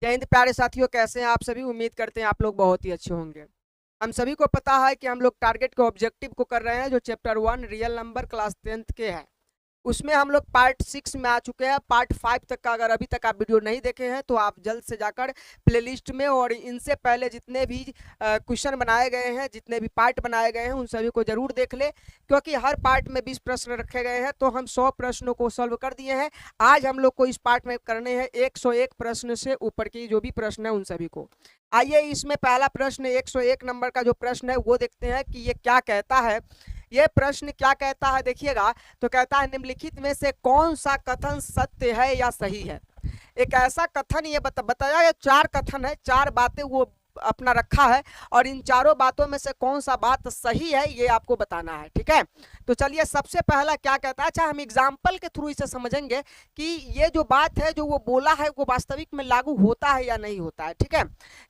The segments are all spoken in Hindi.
जय हिंद प्यारे साथियों, कैसे हैं आप सभी। उम्मीद करते हैं आप लोग बहुत ही अच्छे होंगे। हम सभी को पता है कि हम लोग टारगेट के ऑब्जेक्टिव को कर रहे हैं, जो chapter 1 real number class 10th के हैं। उसमें हम लोग पार्ट 6 में आ चुके हैं। पार्ट 5 तक का अगर अभी तक आप वीडियो नहीं देखे हैं तो आप जल्द से जाकर प्लेलिस्ट में और इनसे पहले जितने भी क्वेश्चन बनाए गए हैं, जितने भी पार्ट बनाए गए हैं, उन सभी को जरूर देख ले, क्योंकि हर पार्ट में 20 प्रश्न रखे गए हैं। तो हम 100 प्रश्नों को सॉल्व कर दिए हैं। आज हम लोग को इस पार्ट में करने हैं 101 प्रश्न से ऊपर की जो भी प्रश्न है उन सभी को। आइए इसमें पहला प्रश्न 101 नंबर का जो प्रश्न है वो देखते हैं कि ये क्या कहता है। ये प्रश्न क्या कहता है देखिएगा। तो कहता है निम्नलिखित में से कौन सा कथन सत्य है या सही है। एक ऐसा कथन ये बताया, ये 4 कथन है, 4 बातें वो अपना रखा है और इन चारों बातों में से कौन सा बात सही है ये आपको बताना है। ठीक है, तो चलिए सबसे पहला क्या कहता है। अच्छा, हम एग्जाम्पल के थ्रू इसे समझेंगे कि ये जो बात है जो वो बोला है वो वास्तविक में लागू होता है या नहीं होता है। ठीक है,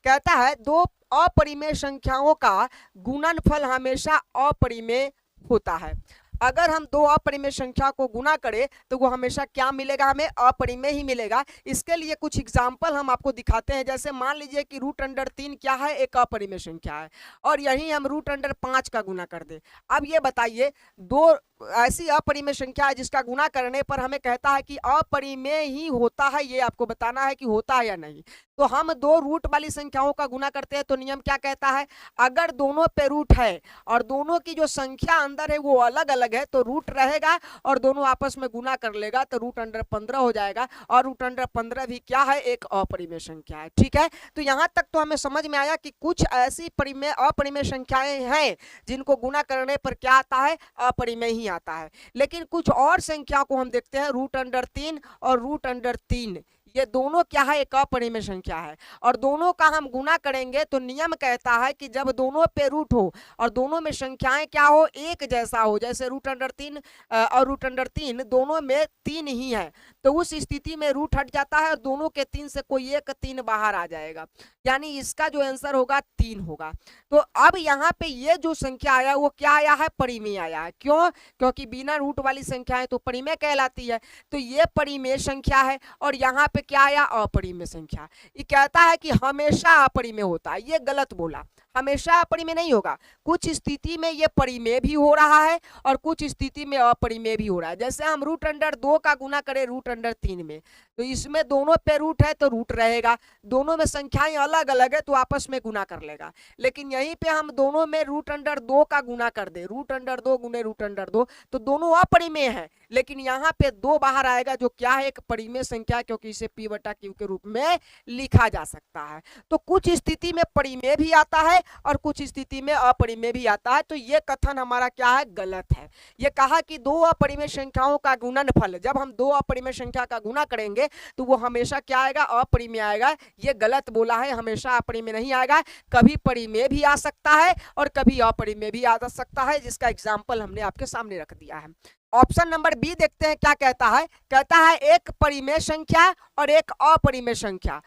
कहता है दो अपरिमेय संख्याओं का गुणनफल हमेशा अपरिमेय होता है। अगर हम दो अपरिमेय संख्या को गुना करें तो वो हमेशा क्या मिलेगा, हमें अपरिमेय ही मिलेगा। इसके लिए कुछ एग्जाम्पल हम आपको दिखाते हैं। जैसे मान लीजिए कि √3 क्या है, एक अपरिमेय संख्या है, और यही हम √5 का गुना कर दे। अब ये बताइए, दो ऐसी अपरिमेय संख्या है जिसका गुना करने पर हमें कहता है कि अपरिमेय ही होता है, ये आपको बताना है कि होता है या नहीं। तो हम दो रूट वाली संख्याओं का गुना करते हैं तो नियम क्या कहता है, अगर दोनों पे रूट है और दोनों की जो संख्या अंदर है वो अलग अलग है तो रूट रहेगा और दोनों आपस में गुना कर लेगा तो √15 हो जाएगा। और √15 भी क्या है, एक अपरिमेय संख्या है। ठीक है, तो यहां तक तो हमें समझ में आया कि कुछ ऐसी अपरिमेय संख्याएं हैं जिनको गुना करने पर क्या आता है, अपरिमेय ही आता है। लेकिन कुछ और संख्या को हम देखते हैं, √3 और √3, ये दोनों क्या है, एक अपरिमेय संख्या है और दोनों का हम गुना करेंगे तो नियम कहता है कि जब दोनों पे रूट हो और दोनों में संख्याएं क्या हो, एक जैसा हो, जैसे √3 और √3 दोनों में 3 ही है, तो उस स्थिति में रूट हट जाता है और दोनों के 3 से कोई एक 3 बाहर आ जाएगा, यानी इसका जो आंसर होगा 3 होगा। तो अब यहाँ पे ये जो संख्या आया वो क्या आया है, परिमेय आया है। क्यों, क्योंकि बिना रूट वाली संख्याएं तो परिमेय कहलाती है, तो ये परिमेय संख्या है। और यहाँ पे क्या आया, अपरिमेय संख्या। ये कहता है कि हमेशा अपरिमेय होता है, ये गलत बोला, हमेशा अपरिमेय नहीं होगा। कुछ स्थिति में ये परिमेय भी हो रहा है और कुछ स्थिति में अपरिमेय भी हो रहा है। जैसे हम √2 का गुना करें √3 में, तो इसमें दोनों पे रूट है तो रूट रहेगा, दोनों में संख्याएं अलग अलग है तो आपस में गुना कर लेगा। लेकिन यहीं पे हम दोनों में √2 का गुना कर दे, √2 गुने √2, तो दोनों अपरिमेय है, लेकिन यहाँ पे 2 बाहर आएगा जो क्या है, एक परिमेय संख्या, क्योंकि इसे p/q के रूप में लिखा जा सकता है। तो कुछ स्थिति में परिमेय भी आता है और कुछ स्थिति में अपरिमेय भी आता है। तो ये कथन हमारा क्या है, गलत है। ये कहा कि दो अपरिमेय संख्याओं का गुणनफल, जब हम दो अपरिमेय संख्या का गुना करेंगे तो वो हमेशा क्या आएगा, अपरिमेय आएगा। ये गलत बोला है, हमेशा अपरिमेय नहीं आएगा, कभी परिमेय भी आ सकता है और कभी अपरिमेय भी आ सकता है, जिसका एग्जाम्पल हमने आपके सामने रख दिया है। ऑप्शन नंबर बी देखते हैं क्या कहता है। कहता है एक परिमेय संख्या और एक अपरिमेय संख्या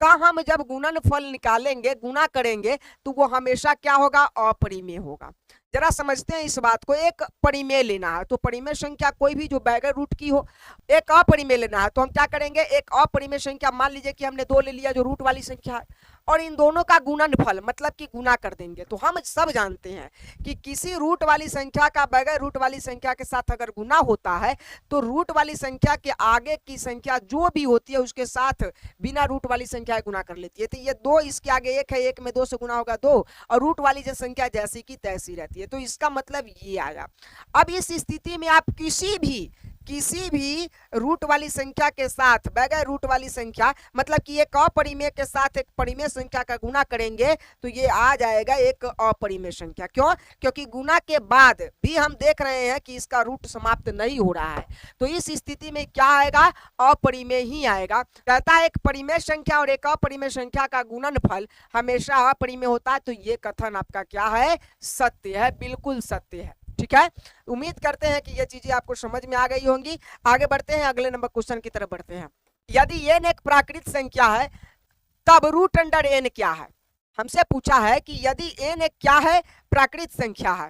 का हम जब गुणनफल निकालेंगे, गुना करेंगे, तो वो हमेशा क्या होगा, अपरिमेय होगा। जरा समझते हैं इस बात को। एक परिमेय लेना है तो परिमेय संख्या कोई भी जो बगैर रूट की हो, एक अपरिमेय लेना है तो हम क्या करेंगे, एक अपरिमेय संख्या, मान लीजिए कि हमने 2 ले लिया जो रूट वाली संख्या है, और इन दोनों का गुणनफल मतलब कि गुना कर देंगे। तो हम सब जानते हैं कि किसी रूट वाली संख्या का बगैर रूट वाली संख्या के साथ अगर गुना होता है तो रूट वाली संख्या के आगे की संख्या जो भी होती है उसके साथ बिना रूट वाली संख्या गुना कर लेती है। तो ये 2, इसके आगे 1 है, 1 में 2 से गुना होगा 2, और रूट वाली जो संख्या जैसी की तैसी रहती है। तो इसका मतलब ये आया। अब इस स्थिति में आप किसी भी रूट वाली संख्या के साथ बगैर रूट वाली संख्या, मतलब कि एक अपरिमेय के साथ एक परिमेय संख्या का गुना करेंगे तो ये आ जाएगा एक अपरिमेय संख्या। क्यों, क्योंकि गुना के बाद भी हम देख रहे हैं कि इसका रूट समाप्त नहीं हो रहा है, तो इस स्थिति में क्या आएगा, अपरिमेय ही आएगा। कहता है एक परिमेय संख्या और एक अपरिमेय संख्या का गुणनफल हमेशा अपरिमेय होता है। तो ये कथन आपका क्या है, सत्य है, बिल्कुल सत्य है। ठीक है, उम्मीद करते हैं कि ये चीजें आपको समझ में आ गई होंगी। आगे बढ़ते हैं, अगले नंबर क्वेश्चन की तरफ बढ़ते हैं। यदि n एक प्राकृत संख्या है तब √n क्या है। हमसे पूछा है कि यदि n एक क्या है, प्राकृत संख्या है,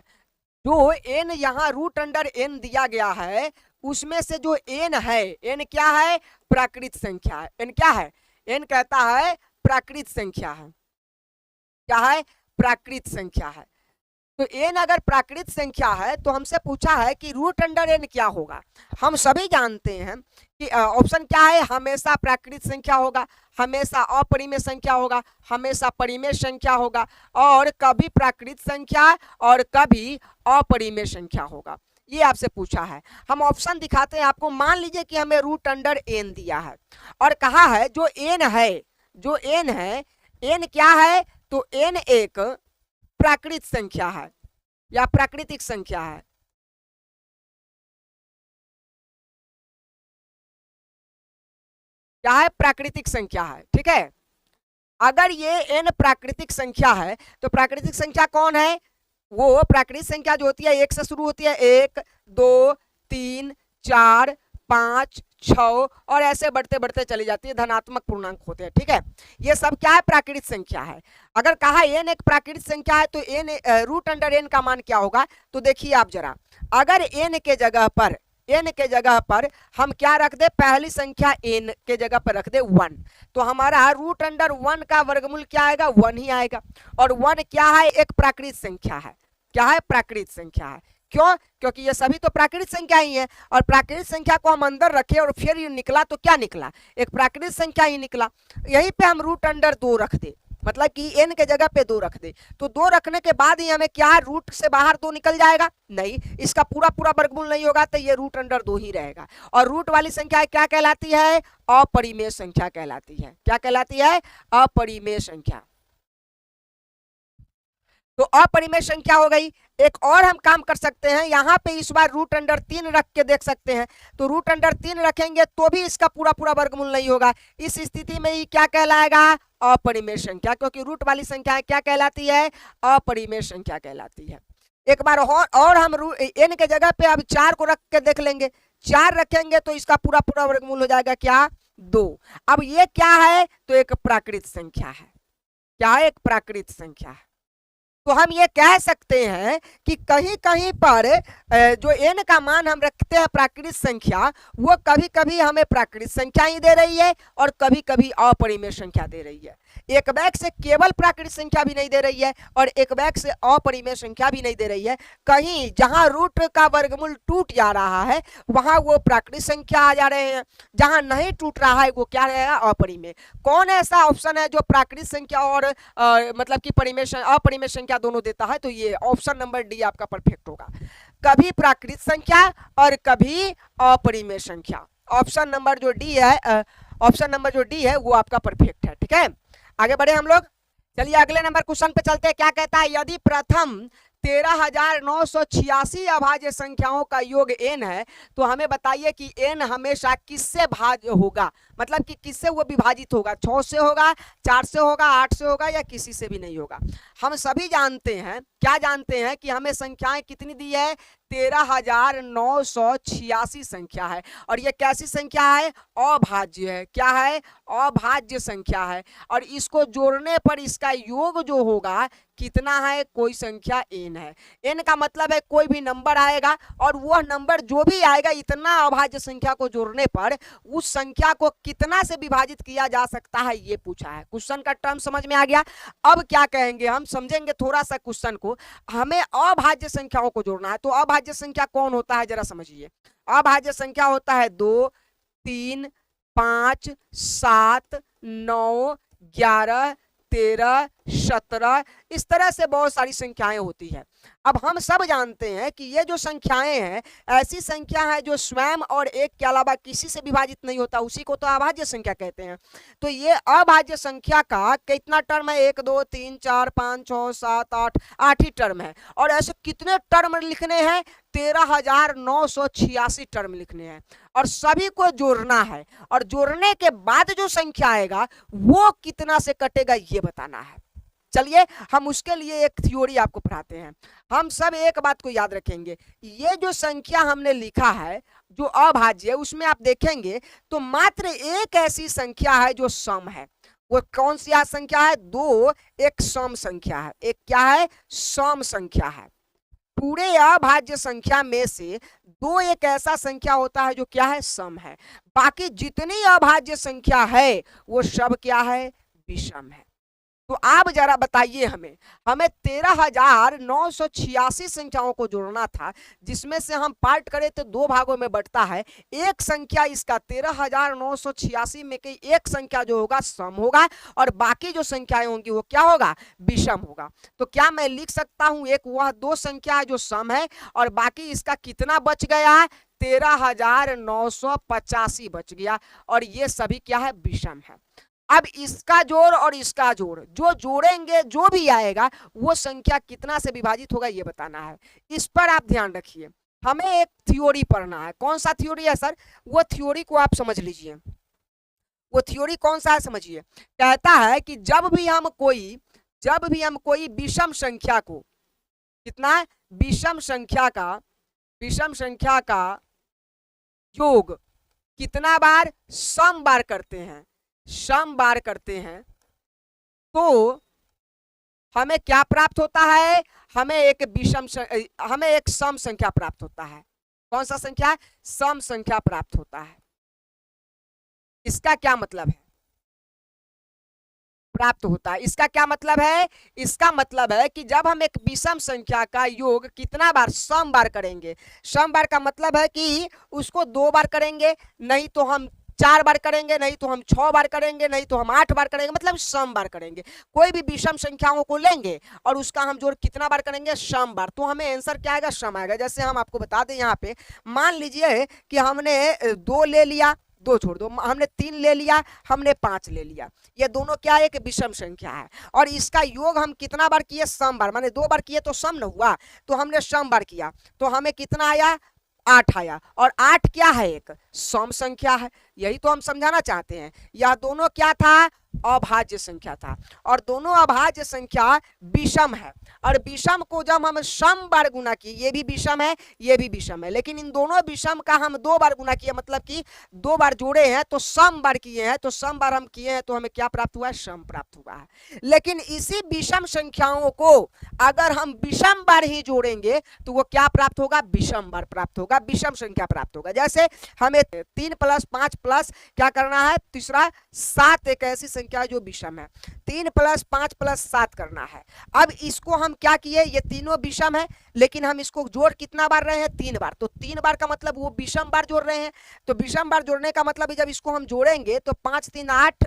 जो n यहाँ √n दिया गया है उसमें से जो n है, n क्या है, प्राकृत संख्या है। n क्या है, n कहता है प्राकृत संख्या है। क्या है? प्राकृत संख्या है। तो n अगर प्राकृत संख्या है तो हमसे पूछा है कि रूट अंडर n क्या होगा। हम सभी जानते हैं कि ऑप्शन क्या है, हमेशा प्राकृत संख्या होगा, हमेशा अपरिमेय संख्या होगा, हमेशा परिमेय संख्या होगा, और कभी प्राकृत संख्या और कभी अपरिमेय संख्या होगा। ये आपसे पूछा है। हम ऑप्शन दिखाते हैं आपको। मान लीजिए कि हमें रूट अंडर n दिया है और कहा है जो n है, जो n है, n क्या है, तो n एक प्राकृत संख्या है या प्राकृतिक संख्या है। क्या है? प्राकृतिक संख्या है। ठीक है, अगर ये n प्राकृतिक संख्या है तो प्राकृतिक संख्या कौन है? वो प्राकृतिक संख्या जो होती है एक से शुरू होती है, 1 2 3 4 5 6 और ऐसे बढ़ते बढ़ते चली जाती है, धनात्मक पूर्णांक होते हैं। ठीक है, ये सब क्या है? प्राकृतिक संख्या है। अगर कहा n एक प्राकृतिक संख्या है तो n रूट अंडर n का मान क्या होगा? तो देखिए आप जरा, अगर n के जगह पर हम क्या रख दे? पहली संख्या n के जगह पर रख दे 1, तो हमारा रूट अंडर 1 का वर्गमूल क्या आएगा? 1 ही आएगा। और 1 क्या है? एक प्राकृतिक संख्या है। क्या है? प्राकृतिक संख्या है। क्यों? क्योंकि ये सभी तो प्राकृतिक संख्या ही है, और प्राकृतिक संख्या को हम अंदर रखे और फिर ये निकला तो क्या निकला? एक प्राकृतिक संख्या ही निकला। यहीं पे हम रूट अंडर 2 रख दे, मतलब कि n के जगह पे 2 रख दे, तो 2 रखने के बाद ही हमें क्या, रूट से बाहर 2 निकल जाएगा? नहीं, इसका पूरा पूरा वर्गमूल नहीं होगा, तो ये रूट अंडर 2 ही रहेगा। और रूट वाली संख्या क्या कहलाती है? अपरिमेय संख्या कहलाती है। क्या कहलाती है? अपरिमेय संख्या। तो अपरिमेय संख्या हो गई। एक और हम काम कर सकते हैं, यहाँ पे इस बार रूट अंडर 3 रख के देख सकते हैं। तो रूट अंडर 3 रखेंगे तो भी इसका पूरा पूरा वर्गमूल नहीं होगा। इस स्थिति में ये क्या कहलाएगा? अपरिमेय संख्या, क्योंकि रूट वाली संख्या क्या कहलाती है? अपरिमेय संख्या कहलाती है। एक बार और हम n के जगह पे अब 4 को रख के देख लेंगे। 4 रखेंगे तो इसका पूरा पूरा वर्गमूल हो जाएगा क्या? 2। अब ये क्या है? तो एक प्राकृत संख्या है। क्या है? एक प्राकृत संख्या है। तो हम ये कह सकते हैं कि कहीं कहीं पर जो n का मान हम रखते हैं प्राकृतिक संख्या, वो कभी कभी हमें प्राकृतिक संख्या ही दे रही है और कभी कभी अपरिमेय संख्या दे रही है। एक बैग से केवल प्राकृतिक संख्या भी नहीं दे रही है और एक बैग से अपरिमेय संख्या भी नहीं दे रही है। कहीं जहां रूट का वर्गमूल टूट जा रहा है वहां वो प्राकृतिक संख्या आ जा रहे हैं, जहां नहीं टूट रहा है वो क्या रहेगा? अपरिमेय। कौन ऐसा ऑप्शन है जो प्राकृतिक संख्या और मतलब कि अपरिमेय संख्या दोनों देता है? तो ये ऑप्शन नंबर डी आपका परफेक्ट होगा। कभी प्राकृतिक संख्या और कभी अपरिमेय संख्या। ऑप्शन नंबर जो डी है वो आपका परफेक्ट है। ठीक है, आगे बढ़े हम लोग। चलिए अगले नंबर क्वेश्चन पे चलते हैं। क्या कहता है? यदि प्रथम 13,986 अभाज्य संख्याओं का योग n है तो हमें बताइए कि n हमेशा किससे भाज्य होगा, मतलब कि किससे वो विभाजित होगा? 6 से होगा, 4 से होगा, 8 से होगा या किसी से भी नहीं होगा। हम सभी जानते हैं, क्या जानते हैं कि हमें संख्याएं कितनी दी है? 13,986 संख्या है, और ये कैसी संख्या है? अभाज्य है। क्या है? अभाज्य संख्या है, और इसको जोड़ने पर इसका योग जो होगा कितना है? कोई संख्या n है। n का मतलब है कोई भी नंबर आएगा और वह नंबर जो भी आएगा इतना अभाज्य संख्या को जोड़ने पर उस संख्या को कितना से विभाजित किया जा सकता है, ये पूछा है। क्वेश्चन का टर्म समझ में आ गया। अब क्या कहेंगे हम, समझेंगे थोड़ा सा क्वेश्चन को। हमें अभाज्य संख्याओं को जोड़ना है, तो अभाज्य संख्या कौन होता है जरा समझिए। अभाज्य संख्या होता है 2 3 5 7 9 11 13 17, इस तरह से बहुत सारी संख्याएं होती है। अब हम सब जानते हैं कि ये जो संख्याएं हैं ऐसी संख्या है जो स्वयं और एक के अलावा किसी से विभाजित नहीं होता, उसी को तो अभाज्य संख्या कहते हैं। तो ये अभाज्य संख्या का कितना टर्म है? 1 2 3 4 5 6 7 8, 8 ही टर्म है। और ऐसे कितने टर्म लिखने हैं? 13,986 टर्म लिखने हैं और सभी को जोड़ना है, और जोड़ने के बाद जो संख्या आएगा वो कितना से कटेगा ये बताना है। चलिए हम उसके लिए एक थ्योरी आपको पढ़ाते हैं। हम सब एक बात को याद रखेंगे, ये जो संख्या हमने लिखा है जो अभाज्य है उसमें आप देखेंगे तो मात्र एक ऐसी संख्या है जो सम है। वो कौन सी संख्या है? 2 एक सम संख्या है। एक क्या है? सम संख्या है। पूरे अभाज्य संख्या में से दो एक ऐसा संख्या होता है जो क्या है, सम है। बाकी जितनी अभाज्य संख्या है वो सब क्या है, विषम है। तो आप जरा बताइए हमें 13,986 संख्याओं को जोड़ना था, जिसमें से हम पार्ट करें तो दो भागों में बंटता है। एक संख्या इसका 13,986 में की एक संख्या जो होगा सम होगा और बाकी जो संख्याएं होंगी वो क्या होगा, विषम होगा। तो क्या मैं लिख सकता हूं एक वह दो संख्या है जो सम है और बाकी इसका कितना बच गया, 13,985 बच गया और ये सभी क्या है, विषम है। अब इसका जोड़ और इसका जोड़ जो जोड़ेंगे जो भी आएगा वो संख्या कितना से विभाजित होगा ये बताना है। इस पर आप ध्यान रखिए। हमें एक थ्योरी पढ़ना है। कौन सा थ्योरी है सर, वो थ्योरी को आप समझ लीजिए। वो थ्योरी कौन सा है समझिए। कहता है कि जब भी हम कोई विषम संख्या को, कितना है, विषम संख्या का योग कितना बार, सम बार करते हैं तो हमें क्या प्राप्त होता है, हमें एक सम संख्या प्राप्त होता है। कौन सा संख्या, सम संख्या प्राप्त होता है। इसका क्या मतलब है, प्राप्त होता है, इसका क्या मतलब है, इसका मतलब है कि जब हम एक विषम संख्या का योग कितना बार, सम बार करेंगे। सम बार का मतलब है कि उसको 2 बार करेंगे, नहीं तो हम 4 बार करेंगे, नहीं तो हम 6 बार करेंगे, नहीं तो हम 8 बार करेंगे, मतलब सम बार करेंगे। कोई भी विषम संख्याओं को लेंगे और उसका हम जोड़ कितना बार करेंगे, सम बार, तो हमें आंसर क्या आएगा, सम आएगा। जैसे हम आपको बता दें यहाँ पे, मान लीजिए कि हमने 2 ले लिया, 2 छोड़ दो, हमने 3 ले लिया, हमने 5 ले लिया। ये दोनों क्या है, एक विषम संख्या है और इसका योग हम कितना बार किए, सम बार, माने 2 बार किए तो सम न हुआ, तो हमने सम बार किया तो हमें कितना आया, 8 आया। और 8 क्या है, एक सम संख्या है। यही तो हम समझाना चाहते हैं। यह दोनों क्या था, अभाज्य संख्या था और दोनों अभाज्य संख्या विषम है। और विषम को जब हम सम बार गुना किए, ये भी विषम है, ये भी विषम है, लेकिन इन दोनों विषम का हम 2 बार गुना किए, मतलब कि 2 बार जोड़े हैं तो सम बार किए हैं, तो सम बार हम किए हैं तो हमें क्या प्राप्त हुआ है, सम प्राप्त हुआ है। लेकिन इसी विषम संख्याओं को अगर हम विषम बार ही जोड़ेंगे तो वो क्या प्राप्त होगा, विषम बार प्राप्त होगा, विषम संख्या प्राप्त होगा। जैसे हमें 3 + 5 प्लस क्या करना है, तीसरा 7 एक ऐसी संख्या है जो विषम है। 3 + 5 + 7 करना है। अब इसको हम क्या किए, ये तीनों विषम है लेकिन हम इसको जोड़ कितना बार रहे हैं, 3 बार। तो 3 बार का मतलब वो विषम बार जोड़ रहे हैं, तो विषम बार जोड़ने का मतलब जब इसको हम जोड़ेंगे तो 5 3 8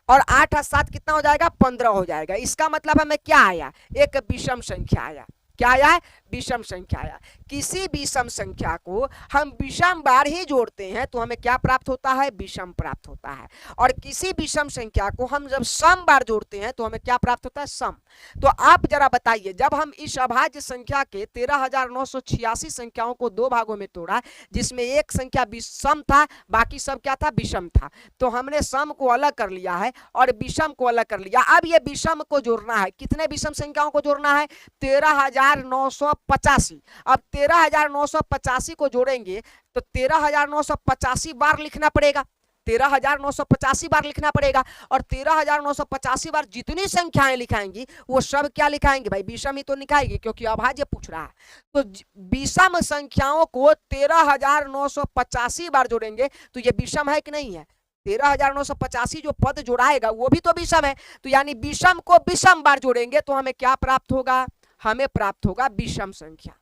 और 8 और 7 कितना हो जाएगा, 15 हो जाएगा। इसका मतलब हमें क्या आया, एक विषम संख्या आया। क्या आया है, विषम संख्या आया। किसी विषम संख्या को हम विषम बार ही जोड़ते हैं तो हमें क्या प्राप्त होता है, विषम प्राप्त होता है। और किसी विषम संख्या को हम जब सम बार जोड़ते हैं तो हमें क्या प्राप्त होता है, सम। तो आप जरा बताइए, जब हम इस अभाज्य संख्या के 13,986 संख्याओं को 2 भागों में तोड़ा, जिसमें एक संख्या विषम था, बाकी सब क्या था, विषम था, तो हमने सम को अलग कर लिया है और विषम को अलग कर लिया। अब ये विषम को जोड़ना है, कितने विषम संख्याओं को जोड़ना है, 13,985। अब 13,985 को जोड़ेंगे तो 13,985 बार लिखना पड़ेगा, 13,985 बार लिखना पड़ेगा। और 13,985 बार जितनी संख्याएं लिखाएंगी वो सब क्या लिखाएंगे भाई, विषम ही तो लिखाएंगे, क्योंकि अभाज्य पूछ रहा है। तो विषम संख्याओं को 13,985 बार जोड़ेंगे तो ये विषम है कि नहीं है, 13,985 जो पद जोड़ाएगा वो भी तो विषम है। तो यानी विषम को विषम बार जोड़ेंगे तो हमें क्या प्राप्त होगा, हमें प्राप्त होगा विषम संख्या।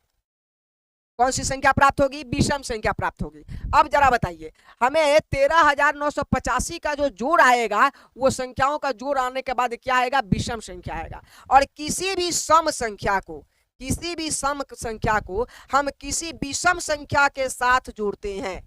कौन सी संख्या प्राप्त होगी, विषम संख्या प्राप्त होगी। अब जरा बताइए, हमें 13,985 का जो जोड़ आएगा वो संख्याओं का जोड़ आने के बाद क्या आएगा, विषम संख्या आएगा। और किसी भी सम संख्या को हम किसी विषम संख्या के साथ जोड़ते हैं,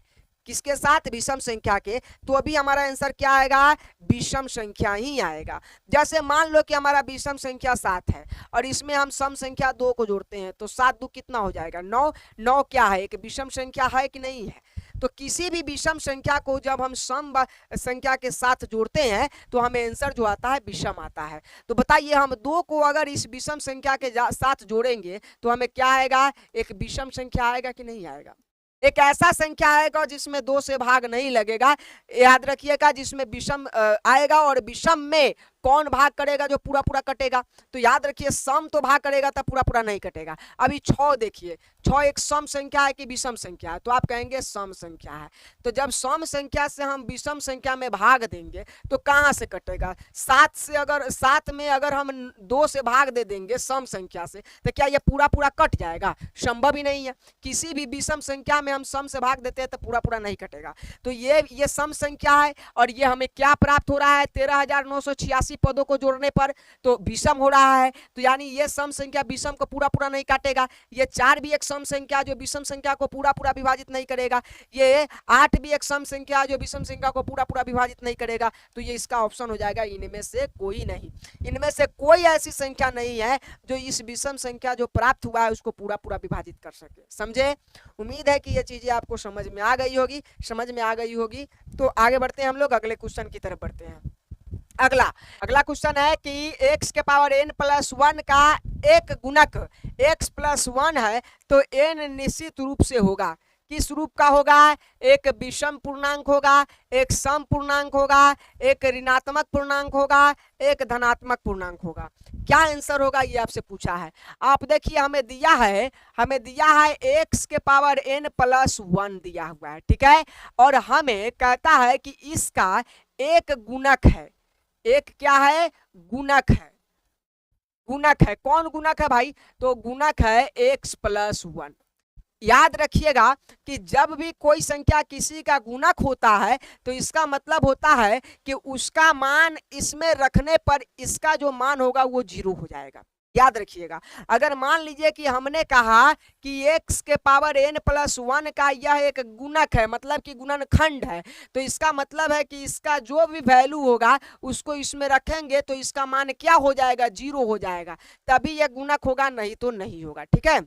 किसके साथ, विषम संख्या के, तो अभी हमारा आंसर क्या आएगा, विषम संख्या ही आएगा। जैसे मान लो कि हमारा विषम संख्या 7 है और इसमें हम सम संख्या 2 को जोड़ते हैं तो 7 2 कितना हो जाएगा, 9। 9 क्या है, एक विषम संख्या है कि नहीं है। तो किसी भी विषम संख्या को जब हम सम संख्या के साथ जोड़ते हैं तो हमें आंसर जो आता है विषम आता है। तो बताइए, हम 2 को अगर इस विषम संख्या के साथ जोड़ेंगे तो हमें क्या आएगा, एक विषम संख्या आएगा कि नहीं आएगा। एक ऐसा संख्या आएगा जिसमें 2 से भाग नहीं लगेगा, याद रखिएगा, जिसमें विषम आएगा और विषम में कौन भाग करेगा जो पूरा पूरा कटेगा? तो याद रखिए सम तो भाग करेगा तब पूरा पूरा नहीं कटेगा। अभी 6 देखिए, 6 एक सम संख्या है कि विषम संख्या है? तो आप कहेंगे सम संख्या है। तो जब सम संख्या से हम विषम संख्या में भाग देंगे तो कहां से कटेगा? 7 से, अगर 7 में अगर हम 2 से भाग दे देंगे सम संख्या से, तो क्या ये पूरा पूरा कट जाएगा? संभव ही नहीं है। किसी भी विषम संख्या में हम सम से भाग देते हैं तो पूरा पूरा नहीं कटेगा। तो ये सम संख्या है और ये हमें क्या प्राप्त हो रहा है? 13,986 पदों को जोड़ने पर तो विषम हो रहा है। तो यानी ये सम संख्या विषम को पूरा पूरा नहीं काटेगा। ये 4 भी एक सम संख्या जो विषम संख्या को पूरा पूरा विभाजित नहीं करेगा। ये 8 भी एक सम संख्या जो विषम संख्या को पूरा पूरा विभाजित नहीं करेगा। तो ये इसका ऑप्शन हो जाएगा इनमें से कोई नहीं। इनमें से कोई ऐसी संख्या नहीं है जो इस विषम संख्या जो प्राप्त हुआ है उसको पूरा पूरा विभाजित कर सके। समझे? उम्मीद है कि ये चीजें आपको समझ में आ गई होगी। समझ में आ गई होगी तो आगे बढ़ते हैं हम लोग, अगले क्वेश्चन की तरफ बढ़ते हैं। अगला क्वेश्चन है कि x के पावर n प्लस 1 का एक गुणक x प्लस 1 है तो n निश्चित रूप से होगा। किस रूप का होगा? एक विषम पूर्णांक होगा, एक सम पूर्णांक होगा, एक ऋणात्मक पूर्णांक होगा, एक धनात्मक पूर्णांक होगा। क्या आंसर होगा ये आपसे पूछा है। आप देखिए हमें दिया है x के पावर n प्लस 1 दिया हुआ है, ठीक है। और हमें कहता है कि इसका एक गुणक है। एक क्या है? गुणक है। गुणक है। कौन गुणक है भाई? तो गुणक है x प्लस 1। याद रखिएगा कि जब भी कोई संख्या किसी का गुणक होता है तो इसका मतलब होता है कि उसका मान इसमें रखने पर इसका जो मान होगा वो 0 हो जाएगा। याद रखिएगा, अगर मान लीजिए कि हमने कहा कि x के पावर n प्लस 1 का यह एक गुणक है, मतलब कि गुणनखंड है, तो इसका मतलब है कि इसका जो भी वैल्यू होगा उसको इसमें रखेंगे तो इसका मान क्या हो जाएगा? 0 हो जाएगा। तभी यह गुणक होगा, नहीं तो नहीं होगा। ठीक है,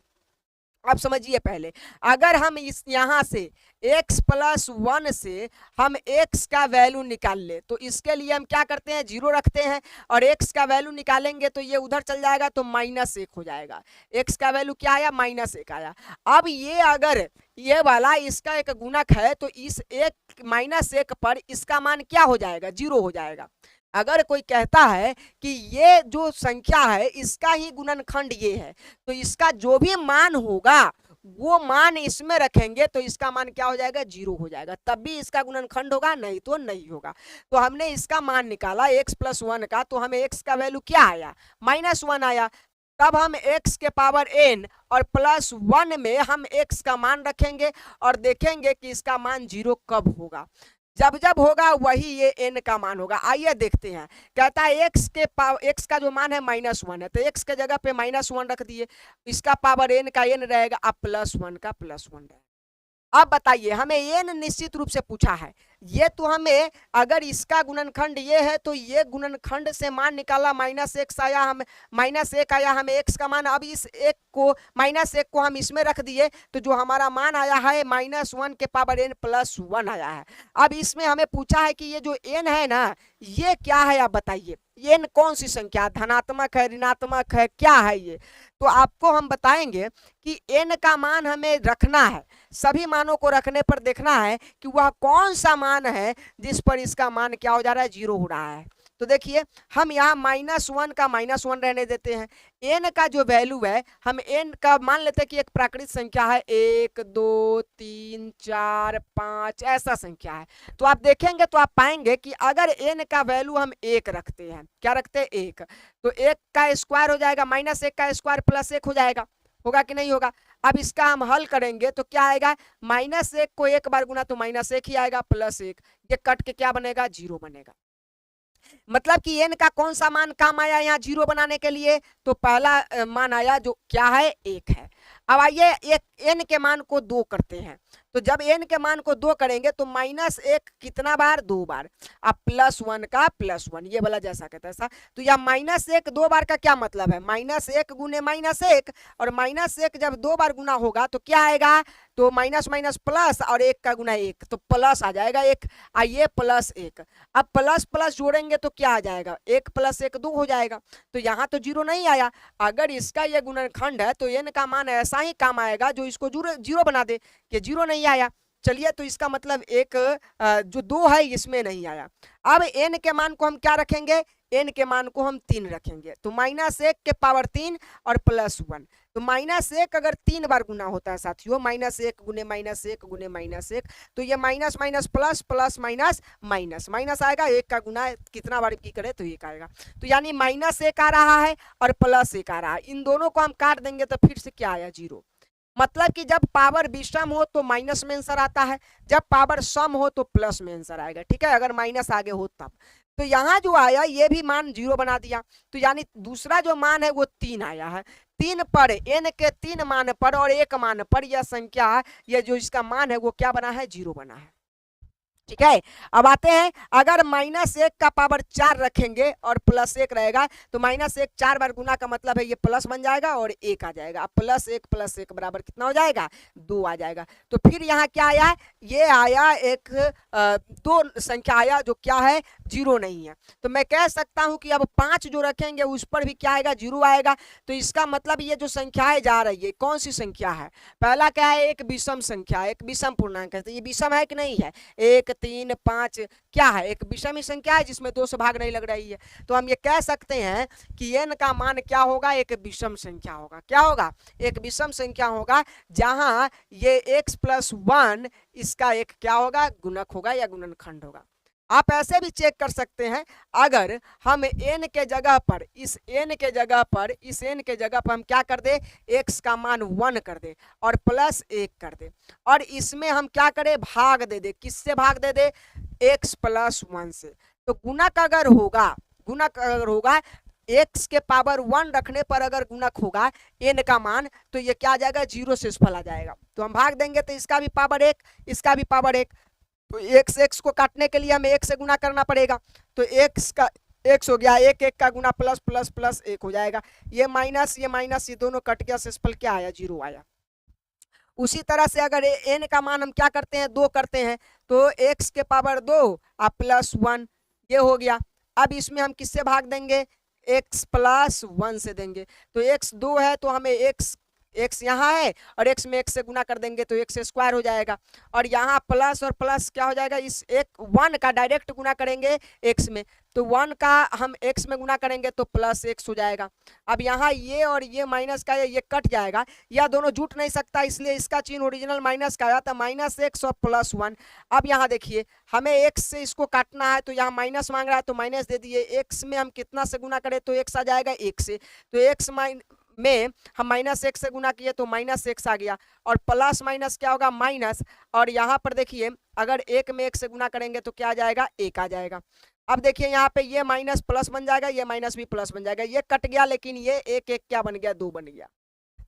अब समझिए पहले, अगर हम इस यहां से x प्लस 1 से हम x का वैल्यू निकाल ले तो इसके लिए हम क्या करते हैं? 0 रखते हैं और x का वैल्यू निकालेंगे तो ये उधर चल जाएगा तो -1 हो जाएगा। x का वैल्यू क्या आया? -1 आया। अब ये अगर ये वाला इसका एक गुणक है तो इस एक -1 पर इसका मान क्या हो जाएगा? 0 हो जाएगा। अगर कोई कहता है कि ये जो संख्या है इसका ही गुणनखंड ये है तो इसका जो भी मान होगा वो मान इसमें रखेंगे तो इसका मान क्या हो जाएगा? 0 हो जाएगा। तब भी इसका गुणनखंड होगा, नहीं तो नहीं होगा। तो हमने इसका मान निकाला x प्लस 1 का, तो हमें x का वैल्यू क्या आया? -1 आया। तब हम x के पावर n और प्लस 1 में हम x का मान रखेंगे और देखेंगे कि इसका मान 0 कब होगा। जब जब होगा वही ये n का मान होगा। आइए देखते हैं। कहता है x का जो मान है -1 है तो x के जगह पे -1 रख दिए, इसका पावर n का n रहेगा, अब +1 का +1 रहेगा। अब बताइए, हमें n निश्चित रूप से पूछा है। ये तो हमें अगर इसका गुणनखंड ये है तो ये गुणनखंड से मान निकाला, -1 आया, हम -1 आया हमें x का मान। अब इस -1 को हम इसमें रख दिए तो जो हमारा मान आया है -1 के पावर n प्लस 1 आया है। अब इसमें हमें पूछा है कि ये जो n है ना ये क्या है? आप बताइए n कौन सी संख्या? धनात्मक है, ऋणात्मक है, क्या है ये? तो आपको हम बताएंगे कि n का मान हमें रखना है। सभी मानों को रखने पर देखना है कि वह कौन सा मान है जिस पर इसका मान क्या हो जा रहा है? 0 हो रहा है। तो देखिए हम यहाँ -1 का -1 रहने देते हैं। n का जो वैल्यू है हम n का मान लेते हैं कि एक प्राकृत संख्या है, 1 2 3 4 5 ऐसा संख्या है। तो आप देखेंगे तो आप पाएंगे कि अगर n का वैल्यू हम 1 रखते हैं, क्या रखते हैं? 1, तो 1 का स्क्वायर हो जाएगा, -1 का स्क्वायर +1 हो जाएगा। होगा कि नहीं होगा? अब इसका हम हल करेंगे तो क्या आएगा? -1 को 1 बार गुना तो -1 ही आएगा, +1, ये कट के क्या बनेगा? 0 बनेगा। मतलब कि n का कौन सा मान काम आया यहाँ 0 बनाने के लिए? तो पहला मान आया जो क्या है? 1 है। अब आइए एक n के मान को 2 करते हैं, तो जब n के मान को 2 करेंगे तो -1 कितना बार? 2 बार। अब +1 का +1, ये वाला जैसा कहता है ऐसा। तो यह -1 2 बार का क्या मतलब है? -1 गुने -1, और -1 जब 2 बार गुना होगा तो क्या आएगा? तो माइनस माइनस प्लस और 1 का गुना 1, तो प्लस आ जाएगा 1। आइए +1, अब प्लस प्लस जोड़ेंगे तो क्या आ जाएगा? 1 + 1 2 हो जाएगा। तो यहाँ तो 0 नहीं आया। अगर इसका ये गुणनखंड है तो n का मान ऐसा ही काम आएगा जो इसको 0 बना दे, कि 0 नहीं आया। चलिए, तो इसका मतलब एक जो 2 है इसमें नहीं आया। अब n के मान को हम क्या रखेंगे? n के मान को हम 3 रखेंगे, तो -1 के पावर 3 और +1, तो -1 अगर 3 बार गुना होता है साथियों, -1 गुने -1 गुने -1, तो ये minus minus plus plus minus minus minus आएगा, 1 का गुना कितना बार की करे तो 1 आएगा, तो यानी -1 आ रहा है और +1 आ रहा है, इन दोनों को हम काट देंगे तो फिर से क्या आया 0। मतलब कि जब पावर विषम हो तो माइनस में आंसर आता है, जब पावर सम हो तो प्लस में आंसर आएगा, ठीक है, अगर माइनस आगे हो तब। तो यहाँ जो आया ये भी मान 0 बना दिया, तो यानी दूसरा जो मान है वो 3 आया है, 3 पर n के 3 मान पर और 1 मान पर यह संख्या, ये जो इसका मान है वो क्या बना है, 0 बना है, ठीक है। अब आते हैं, अगर -1 का पावर 4 रखेंगे और +1 रहेगा, तो -1 4 बार गुना का मतलब है ये प्लस बन जाएगा और 1 आ जाएगा, +1 बराबर कितना हो जाएगा, 2 आ जाएगा। तो फिर यहाँ क्या आया, ये आया एक 2 संख्या आया जो क्या है, 0 नहीं है, तो मैं कह सकता हूं कि अब 5 जो रखेंगे उस पर भी क्या आएगा, 0 आएगा। तो इसका मतलब ये जो संख्याएं जा रही है कौन सी संख्या है, पहला क्या है, एक विषम संख्या, एक विषम पूर्णांक है, तो ये विषम है कि नहीं है, 1 3 5 क्या है, एक विषम संख्या है जिसमें 2 से भाग नहीं लग रही है, तो हम ये कह सकते हैं कि n का मान क्या होगा, एक विषम संख्या होगा, क्या होगा, एक विषम संख्या होगा, जहां ये x+1 इसका एक क्या होगा, गुणक होगा या गुणनखंड होगा। आप ऐसे भी चेक कर सकते हैं, अगर हम n के जगह पर इस n के जगह पर हम क्या कर दे, x का मान 1 कर दे और +1 कर दे, और इसमें हम क्या करें, भाग दे दे, किससे भाग दे दे, x+1 से, तो गुणक अगर होगा x के पावर 1 रखने पर अगर गुणक होगा n का मान, तो ये क्या आ जाएगा, 0 से सफल आ जाएगा, तो हम भाग देंगे तो इसका भी पावर 1 इसका भी पावर 1, तो x को काटने के लिए हमें 1 से गुना करना पड़ेगा, तो x का x हो गया, 1 1 का गुना प्लस प्लस प्लस 1 हो जाएगा, ये माइनस ये दोनों कट गया, शेषफल क्या आया, 0 आया। उसी तरह से अगर n का मान हम क्या करते हैं, 2 करते हैं, तो x के पावर 2 और +1 ये हो गया। अब इसमें हम किससे भाग देंगे, x+1 से देंगे, तो x 2 है तो हमें x यहाँ है और x में 1 से गुना कर देंगे तो x² हो जाएगा, और यहाँ प्लस और प्लस क्या हो जाएगा, इस 1 का डायरेक्ट गुना करेंगे x में, तो 1 का हम x में गुना करेंगे तो +x हो जाएगा। अब यहाँ ये और ये माइनस का ये कट जाएगा, यह दोनों जुट नहीं सकता, इसलिए इसका चिन्ह ओरिजिनल माइनस का आया था, -x और +1। अब यहाँ देखिए हमें x से इसको काटना है, तो यहाँ माइनस मांग रहा है तो माइनस दे दिए, x में हम कितना से गुना करें तो x आ जाएगा 1 से, तो x में हम -1 से गुना किए तो -x आ गया, और प्लस माइनस क्या होगा, माइनस, और यहाँ पर देखिए अगर 1 में 1 से गुना करेंगे तो क्या आ जाएगा, 1 आ जाएगा। अब देखिए यहाँ पे ये माइनस प्लस बन जाएगा, ये माइनस भी प्लस बन जाएगा, ये कट गया, लेकिन ये 1 1 क्या बन गया, 2 बन गया।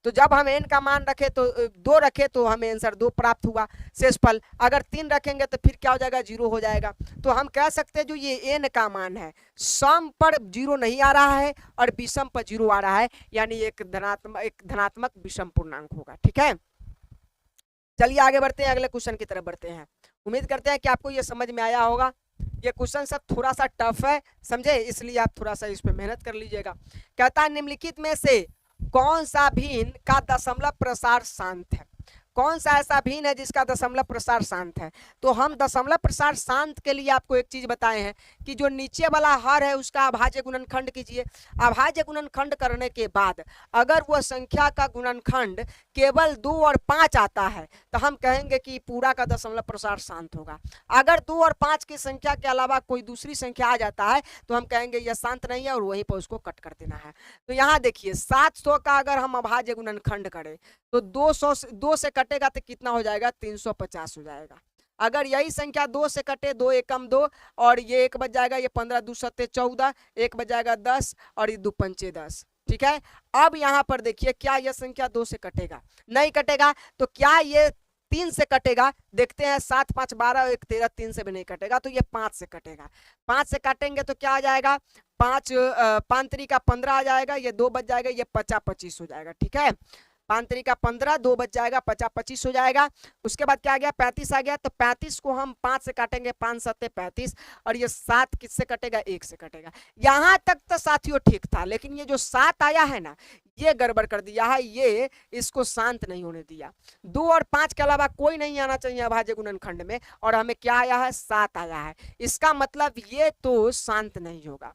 तो जब हम n का मान रखे तो 2 रखे तो हमें आंसर 2 प्राप्त हुआ, शेषफल अगर 3 रखेंगे तो फिर क्या हो जाएगा, 0 हो जाएगा। तो हम कह सकते हैं जो ये n का मान है, सम पर 0 नहीं आ रहा है और विषम पर 0 आ रहा है, यानी एक धनात्मक विषम पूर्णांक होगा, ठीक है। चलिए आगे बढ़ते हैं, अगले क्वेश्चन की तरफ बढ़ते हैं। उम्मीद करते हैं कि आपको ये समझ में आया होगा। ये क्वेश्चन सब थोड़ा सा टफ है, समझे, इसलिए आप थोड़ा सा इस पे मेहनत कर लीजिएगा। कहता है निम्नलिखित में से कौन सा भिन्न का दशमलव प्रसार शांत है, कौन सा ऐसा भिन्न है जिसका दशमलव प्रसार शांत है। तो हम दशमलव प्रसार शांत के लिए आपको एक चीज बताए हैं कि जो नीचे वाला हर है उसका अभाज्य गुणनखंड कीजिए। अभाज्य गुणनखंड करने के बाद अगर वह संख्या का गुणनखंड केवल 2 और 5 आता है तो हम कहेंगे कि पूरा का दशमलव प्रसार शांत होगा। अगर 2 और 5 की संख्या के अलावा कोई दूसरी संख्या आ जाता है तो हम कहेंगे यह शांत नहीं है और वहीं पर उसको कट कर देना है। तो यहाँ देखिए 700 का अगर हम अभाज्य गुणनखंड करें तो 2 से कटेगा तो कितना हो जाएगा, 350 हो जाएगा। अगर यही संख्या 2 से कटे, 2 एकम 2 और ये 1 बच जाएगा, ये 15 2 सत्ते 14, 1 बच जाएगा 10 और ये 2 पंचे 10, ठीक है। अब यहाँ पर देखिए क्या यह संख्या 2 से कटेगा, नहीं कटेगा, तो क्या ये 3 से कटेगा, देखते हैं 7 5 12 1 13, 3 से भी नहीं कटेगा, तो ये 5 से कटेगा। 5 से काटेंगे तो क्या आ जाएगा, 5 5 3 का 15 आ जाएगा, ये 2 बच जाएगा, ये 50 25 हो जाएगा, ठीक है। 5 3 का 15, 2 बच जाएगा, 50 25 हो जाएगा। उसके बाद क्या आ गया, 35 आ गया, तो 35 को हम 5 से काटेंगे, 5 7 35, और ये 7 किससे कटेगा, 1 से कटेगा। यहाँ तक तो साथियों ठीक था, लेकिन ये जो 7 आया है ना, ये गड़बड़ कर दिया है, ये इसको शांत नहीं होने दिया। 2 और 5 के अलावा कोई नहीं आना चाहिए अभाज्य गुणनखंड में, और हमें क्या आया है, 7 आया है। इसका मतलब ये तो शांत नहीं होगा।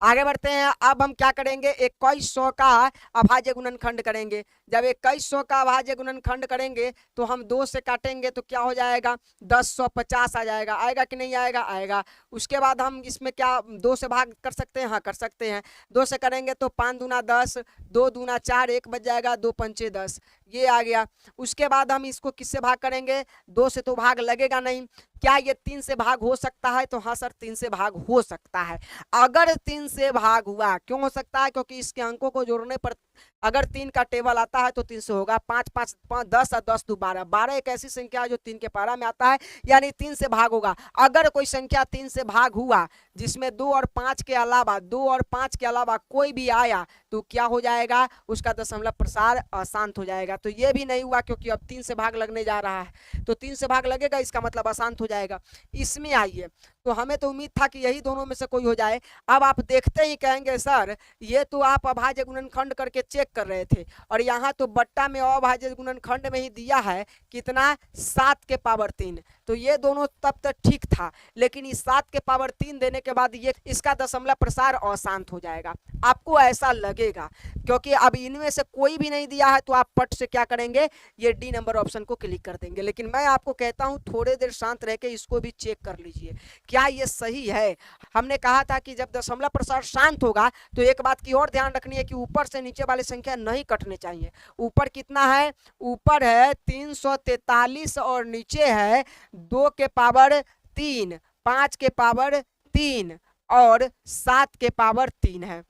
आगे बढ़ते हैं। अब हम क्या करेंगे, 2100 का अभाज्य गुणनखंड करेंगे। जब 2100 का अभाज्य गुणनखंड करेंगे तो हम 2 से काटेंगे तो क्या हो जाएगा, 1050 आ जाएगा। आएगा कि नहीं आएगा, आएगा। उसके बाद हम इसमें क्या 2 से भाग कर सकते हैं, हाँ कर सकते हैं। 2 से करेंगे तो 5 दूना 10, 2 दूना 4, 1 बच जाएगा, 2 पंचे 10, ये आ गया। उसके बाद हम इसको किससे भाग करेंगे, 2 से तो भाग लगेगा नहीं। क्या ये 3 से भाग हो सकता है, तो हाँ सर 3 से भाग हो सकता है। अगर 3 से भाग हुआ, क्यों हो सकता है, क्योंकि इसके अंकों को जोड़ने पर अगर 3 का टेबल आता है तो 3 से होगा। 5 5 5 10 और 10 2 12, 12 एक ऐसी संख्या है जो 3 के पारा में आता है, यानी 3 से भाग होगा। अगर कोई संख्या 3 से भाग हुआ जिसमें 2 और 5 के अलावा, 2 और 5 के अलावा कोई भी आया तो क्या हो जाएगा, उसका दशमलव प्रसार अशांत हो जाएगा। तो ये भी नहीं हुआ क्योंकि अब 3 से भाग लगने जा रहा है, तो 3 से भाग लगेगा, इसका मतलब अशांत हो जाएगा। इसमें आइए, तो हमें तो उम्मीद था कि यही दोनों में से कोई हो जाए। अब आप देखते ही कहेंगे सर ये तो आप अभाज्य गुणनखंड करके चेक कर रहे थे, और यहाँ तो बट्टा में अभाज्य गुणनखंड में ही दिया है कितना, 7 के पावर 3। तो ये दोनों तब तक ठीक था, लेकिन इस 7 के पावर 3 देने के बाद ये इसका दशमलव प्रसार अशांत हो जाएगा, आपको ऐसा लगेगा। क्योंकि अब इनमें से कोई भी नहीं दिया है तो आप पट से क्या करेंगे, ये डी नंबर ऑप्शन को क्लिक कर देंगे। लेकिन मैं आपको कहता हूं थोड़े देर शांत रह के इसको भी चेक कर लीजिए, क्या ये सही है। हमने कहा था कि जब दशमलव प्रसार शांत होगा तो एक बात की और ध्यान रखनी है कि ऊपर से नीचे वाली संख्या नहीं कटने चाहिए। ऊपर कितना है, ऊपर है 343 और नीचे है 2 के पावर 3, 5 के पावर 3 और 7 के पावर 3 है,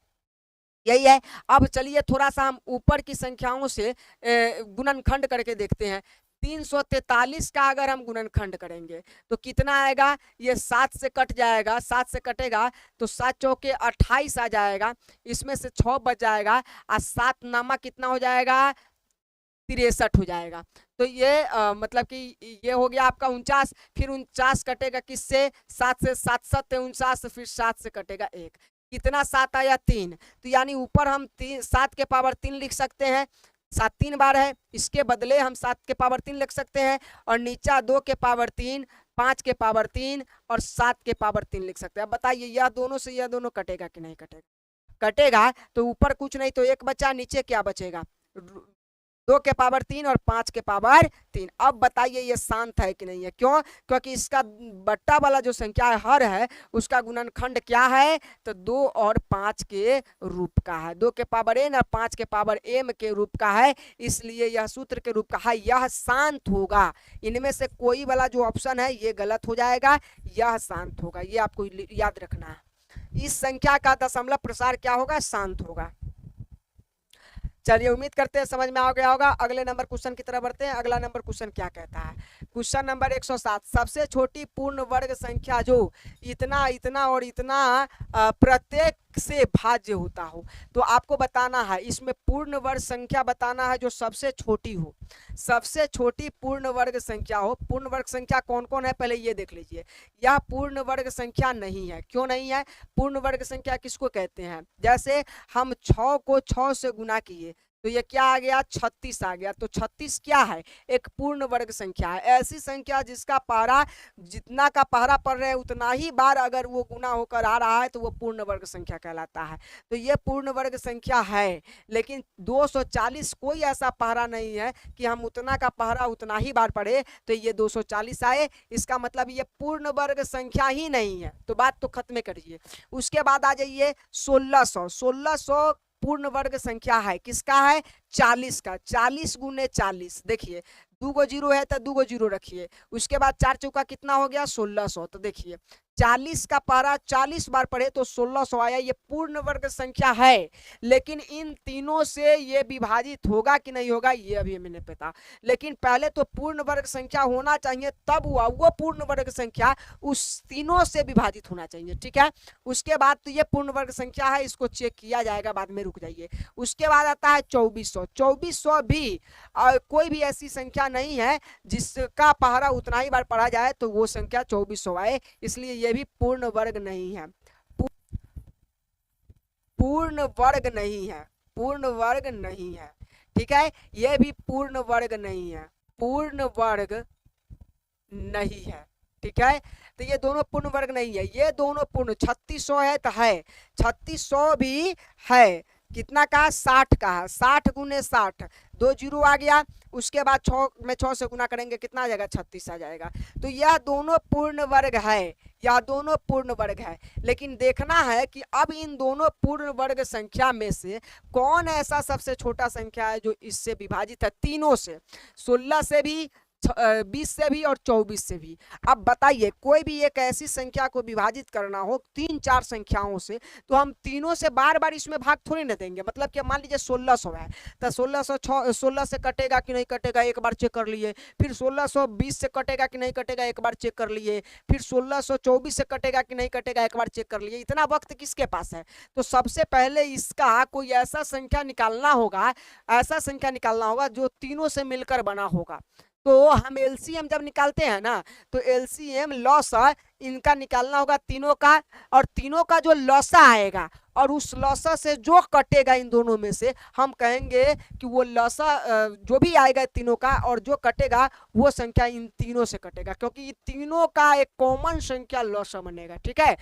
यही है। अब चलिए थोड़ा सा हम ऊपर की संख्याओं से गुणनखंड करके देखते हैं। 343 का अगर हम गुणनखंड करेंगे तो कितना आएगा, ये 7 से कट जाएगा, 7 से कटेगा तो 7 चौके 28 आ जाएगा, इसमें से 6 बच जाएगा और 7 नामा कितना हो जाएगा, 63 हो जाएगा। तो ये मतलब कि ये हो गया आपका 49। फिर 49 कटेगा किससे, 7 से, 7 7 49, फिर 7 से कटेगा 1, कितना 7 आया 3। तो यानी ऊपर हम 7 के पावर 3 लिख सकते हैं, 7 3 बार है, इसके बदले हम 7 के पावर 3 लिख सकते हैं, और नीचा 2 के पावर 3, 5 के पावर 3 और 7 के पावर 3 लिख सकते हैं। अब बताइए यह दोनों से यह दोनों कटेगा कि नहीं कटेगा, कटेगा। तो ऊपर कुछ नहीं तो 1 बचा, नीचे क्या बचेगा, 2 के पावर 3 और 5 के पावर 3। अब बताइए ये शांत है कि नहीं है, क्यों, क्योंकि इसका बट्टा वाला जो संख्या है हर है उसका गुणनखंड क्या है, तो 2 और 5 के रूप का है, 2 के पावर n और 5 के पावर m के रूप का है, इसलिए यह सूत्र के रूप का है, यह शांत होगा। इनमें से कोई वाला जो ऑप्शन है ये गलत हो जाएगा, यह शांत होगा, ये आपको याद रखना है। इस संख्या का दशमलव प्रसार क्या होगा, शांत होगा। चलिए उम्मीद करते हैं समझ में आ गया होगा। अगले नंबर क्वेश्चन की तरफ बढ़ते हैं। अगला नंबर क्वेश्चन क्या कहता है, क्वेश्चन नंबर 107, सबसे छोटी पूर्ण वर्ग संख्या जो इतना इतना और इतना प्रत्येक से भाज्य होता हो। तो आपको बताना है इसमें पूर्ण वर्ग संख्या बताना है जो सबसे छोटी हो, सबसे छोटी पूर्ण वर्ग संख्या हो। पूर्ण वर्ग संख्या कौन कौन है पहले ये देख लीजिए, यह पूर्ण वर्ग संख्या नहीं है। क्यों नहीं है, पूर्ण वर्ग संख्या किसको कहते हैं, जैसे हम 6 को 6 से गुना किए तो ये क्या आ गया, 36 आ गया। तो 36 क्या है, एक पूर्ण वर्ग संख्या है। ऐसी संख्या जिसका पहरा, जितना का पहरा पड़ रहा है उतना ही बार अगर वो गुना होकर आ रहा है तो वो पूर्ण वर्ग संख्या कहलाता है। तो ये पूर्ण वर्ग संख्या है। लेकिन 240 कोई ऐसा पहरा नहीं है कि हम उतना का पहरा उतना ही बार पढ़े तो ये 240 आए, इसका मतलब ये पूर्ण वर्ग संख्या ही नहीं है। तो बात तो खत्म करिए। उसके बाद आ जाइए 1600, 1600 पूर्ण वर्ग संख्या है, किसका है, 40 का। 40 गुने 40, देखिए 2 गो जीरो है तो 2 गो जीरो रखिए, उसके बाद 4 चौका कितना हो गया, 1600। तो देखिए 40 का पारा 40 बार पढ़े तो 1600 आया, ये पूर्ण वर्ग संख्या है। लेकिन इन तीनों से ये विभाजित होगा कि नहीं होगा ये अभी हमें नहीं पता, लेकिन पहले तो पूर्ण वर्ग संख्या होना चाहिए, तब हुआ वो पूर्ण वर्ग संख्या उस तीनों से विभाजित होना चाहिए, ठीक है। उसके बाद तो ये पूर्ण वर्ग संख्या है, इसको चेक किया जाएगा बाद में, रुक जाइए। उसके बाद आता है 2400, 2400 भी कोई भी ऐसी संख्या नहीं है जिसका पहरा उतना ही बार पढ़ा जाए तो वो संख्या 2400 आए, इसलिए ये भी पूर्ण वर्ग नहीं है, पूर्ण वर्ग नहीं है, पूर्ण वर्ग नहीं है, ठीक है। ये भी पूर्ण वर्ग नहीं है, पूर्ण वर्ग नहीं है, ठीक है। तो ये दोनों पूर्ण वर्ग नहीं है, ये दोनों पूर्ण 3600 है तो है, 3600 भी है कितना का, 60 का है, 60 गुने 60, 2 जीरो आ गया, उसके बाद 6 में 6 से गुना करेंगे कितना आ जाएगा, 36 आ जाएगा। तो यह दोनों पूर्ण वर्ग है, यह दोनों पूर्ण वर्ग है। लेकिन देखना है कि अब इन दोनों पूर्ण वर्ग संख्या में से कौन ऐसा सबसे छोटा संख्या है जो इससे विभाजित है, तीनों से, 16 से भी, 20 से भी और 24 से भी। अब बताइए कोई भी एक ऐसी संख्या को विभाजित करना हो 3-4 संख्याओं से, तो हम तीनों से बार बार इसमें भाग थोड़ी ना देंगे। मतलब कि मान लीजिए 1600 है तो 16 से कटेगा कि नहीं कटेगा एक बार चेक कर लिए, फिर 1620 से कटेगा कि नहीं कटेगा एक बार चेक कर लिए, फिर 1624 से कटेगा कि नहीं कटेगा एक बार चेक कर लिए। इतना वक्त किसके पास है? तो सबसे पहले इसका कोई ऐसा संख्या निकालना होगा, ऐसा संख्या निकालना होगा जो तीनों से मिलकर बना होगा। तो हम एलसीएम जब निकालते हैं ना, तो एलसीएम लॉसा इनका निकालना होगा तीनों का, और तीनों का जो लॉसा आएगा और उस लॉसा से जो कटेगा इन दोनों में से, हम कहेंगे कि वो लॉसा जो भी आएगा तीनों का और जो कटेगा वो संख्या इन तीनों से कटेगा, क्योंकि तीनों का एक कॉमन संख्या लॉसा बनेगा। ठीक है,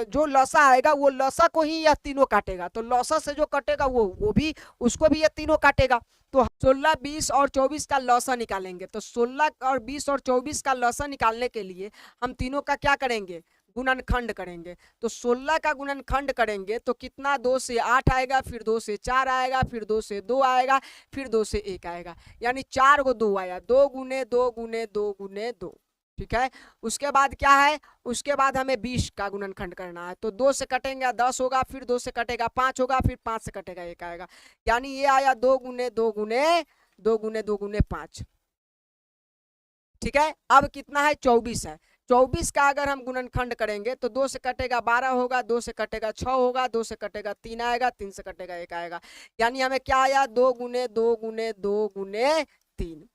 जो लॉसा आएगा वो लॉसा को ही यह तीनों काटेगा, तो लॉसा से जो कटेगा वो भी उसको भी यह तीनों काटेगा। तो 16, 20 और 24 का लॉसा निकालेंगे। तो 16 और 20 और 24 का लॉसा निकालने के लिए हम तीनों का क्या करेंगे, गुणनखंड करेंगे। तो 16 का गुणनखंड करेंगे तो कितना, 2 से 8 आएगा, फिर 2 से 4 आएगा, फिर 2 से 2 आएगा, फिर 2 से 1 आएगा, यानी 4 को 2 आया, 2 गुने 2 गुने 2 गुने 2। ठीक है, उसके बाद क्या है, उसके बाद हमें 20 का गुणनखंड करना है। तो 2 से कटेंगे 10 होगा, फिर 2 से कटेगा 5 होगा, फिर 5 से कटेगा 1 आएगा, यानी ये आया 2 गुने 2 गुने 2 गुने 2 गुने 5। ठीक है, अब कितना है, 24 है। 24 का अगर हम गुणनखंड करेंगे तो 2 से कटेगा 12 होगा, 2 से कटेगा 6 होगा, 2 से कटेगा 3 आएगा, 3 से कटेगा 1 आएगा, यानी हमें क्या आया, 2 गुने 2 गुने 2 गुने 3।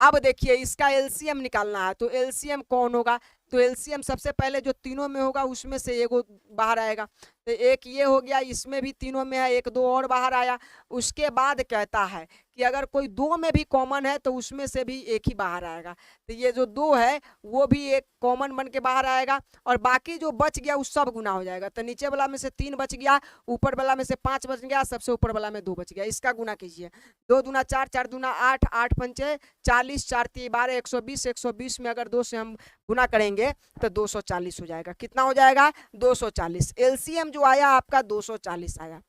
अब देखिए इसका एलसीएम निकालना है, तो एलसीएम कौन होगा, तो एलसीएम सबसे पहले जो तीनों में होगा उसमें से एक बाहर आएगा, तो एक ये हो गया, इसमें भी तीनों में है, एक 2 और बाहर आया। उसके बाद कहता है कि अगर कोई 2 में भी कॉमन है तो उसमें से भी एक ही बाहर आएगा, तो ये जो 2 है वो भी एक कॉमन बन के बाहर आएगा, और बाकी जो बच गया उस सब गुना हो जाएगा। तो नीचे वाला में से 3 बच गया, ऊपर वाला में से 5 बच गया, सबसे ऊपर वाला में 2 बच गया। इसका गुना कीजिए, 2 दूना 4, 4 दूना 8, 8 पंचे 40, 4 3 12, 120, 120 में अगर 2 से हम गुना करेंगे तो 240 हो जाएगा। कितना हो जाएगा, 240। एलसीएम जो आया आपका 240 आया।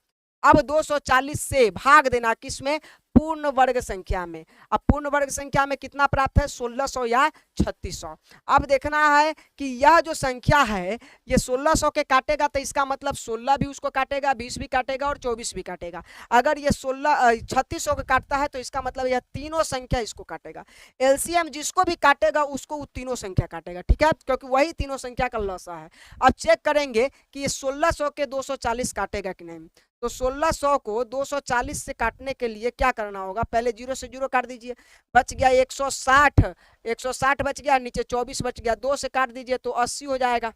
अब 240 से भाग देना किसमें, पूर्ण वर्ग संख्या में। अब पूर्ण वर्ग संख्या में कितना प्राप्त है, 1600 या 3600। अब देखना है कि यह जो संख्या है ये 1600 के काटेगा तो इसका मतलब 16 भी उसको काटेगा, 20 भी काटेगा और 24 भी काटेगा। अगर ये 3600 के काटता है तो इसका मतलब यह तीनों संख्या इसको काटेगा। एलसीएम जिसको भी काटेगा उसको वो तीनों संख्या काटेगा। ठीक है, क्योंकि वही तीनों संख्या का लॉसा है। अब चेक करेंगे कि ये 1600 के 240 काटेगा कि नहीं। तो 1600 को 240 से काटने के लिए क्या करना होगा, पहले 0 से 0 काट दीजिए, बच गया 160, 160 बच गया, नीचे 24 बच गया, 2 से काट दीजिए तो 80 हो जाएगा।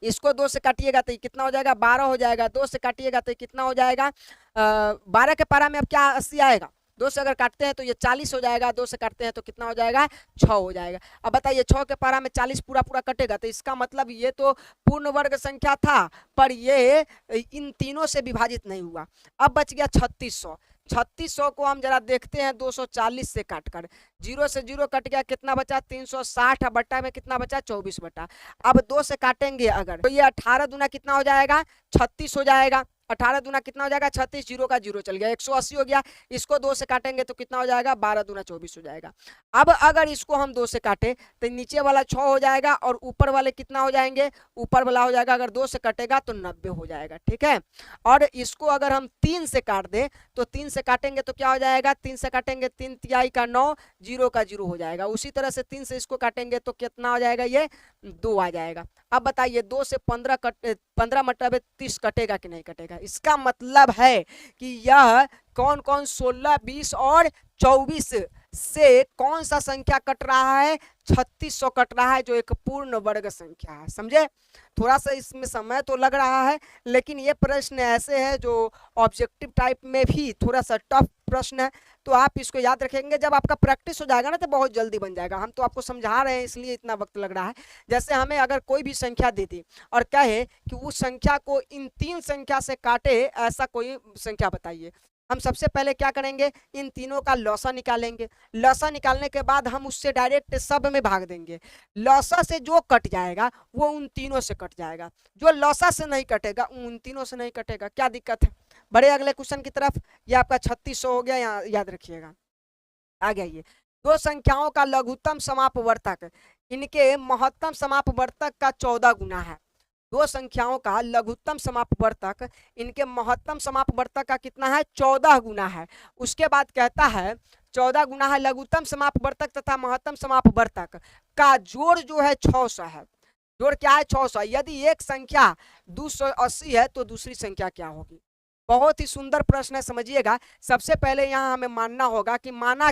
इसको 2 से काटिएगा तो कितना हो जाएगा, 12 हो जाएगा। 2 से काटिएगा तो कितना हो जाएगा, 12 के पारा में अब क्या 80 आएगा, 2 से अगर काटते हैं तो ये 40 हो जाएगा, 2 से काटते हैं तो कितना हो जाएगा, 6 हो जाएगा। अब बताइए 6 के पारा में 40 पूरा पूरा कटेगा, तो इसका मतलब ये तो पूर्ण वर्ग संख्या था पर ये इन तीनों से विभाजित नहीं हुआ। अब बच गया 3600। 3600 को हम जरा देखते हैं 240 से काटकर, 0 से 0 कट गया, कितना बचा, 360, बट्टा में कितना बचा, 24 बटा। अब 2 से काटेंगे अगर तो ये 18 दूना कितना हो जाएगा, 36 हो जाएगा। 18 दूना कितना हो जाएगा, 36, 0 का 0 चल गया, 180 हो गया। इसको 2 से काटेंगे तो कितना हो जाएगा, 12 दूना 24 हो जाएगा। अब अगर इसको हम 2 से काटे तो नीचे वाला 6 हो जाएगा और ऊपर वाले कितना हो जाएंगे, ऊपर वाला हो जाएगा, अगर 2 से कटेगा तो 90 हो जाएगा। ठीक है, और इसको अगर हम 3 से काट दें तो 3 से काटेंगे तो क्या हो जाएगा, 3 से काटेंगे 3 तिहाई का 9, 0 का 0 हो जाएगा। उसी तरह से 3 से इसको काटेंगे तो कितना हो जाएगा, ये 2 आ जाएगा। अब बताइए 2 से 15 मतलब 30 कटेगा कि नहीं कटेगा। इसका मतलब है कि यह कौन कौन 16, 20 और 24 से कौन सा संख्या कट रहा है? 3600 कट रहा है, जो एक पूर्ण वर्ग संख्या है। समझे? थोड़ा सा इसमें समय तो लग रहा है, लेकिन ये प्रश्न ऐसे है जो ऑब्जेक्टिव टाइप में भी थोड़ा सा टफ प्रश्न है, तो आप इसको याद रखेंगे। जब आपका प्रैक्टिस हो जाएगा ना तो बहुत जल्दी बन जाएगा। हम तो आपको समझा रहे हैं इसलिए इतना वक्त लग रहा है। जैसे हमें अगर कोई भी संख्या दे दी और कहे कि उस संख्या को इन 3 संख्या से काटे, ऐसा कोई संख्या बताइए। हम सबसे पहले क्या करेंगे? इन तीनों का लौसा निकालेंगे। लौसा निकालने के बाद हम उससे डायरेक्ट सब में भाग देंगे। लौसा से जो कट जाएगा वो उन तीनों से कट जाएगा, जो लौसा से नहीं कटेगा उन तीनों से नहीं कटेगा। क्या दिक्कत है? बड़े अगले क्वेश्चन की तरफ। ये आपका 3600 हो गया, यहाँ याद रखिएगा। आ गया ये दो संख्याओं का लघुत्तम समापवर्तक इनके महत्तम समापवर्तक का 14 गुना है। दो संख्याओं का लघुत्तम समापवर्तक इनके महत्तम समापवर्तक का कितना है? 14 गुना है। उसके बाद कहता है 14 गुना है लघुत्तम समापवर्तक तथा महत्तम समापवर्तक का जोड़ जो है 600 है। जोड़ क्या है? 600। यदि एक संख्या 280 है तो दूसरी संख्या क्या होगी? बहुत ही सुंदर प्रश्न है, समझिएगा। सबसे पहले यहाँ हमें मानना होगा कि माना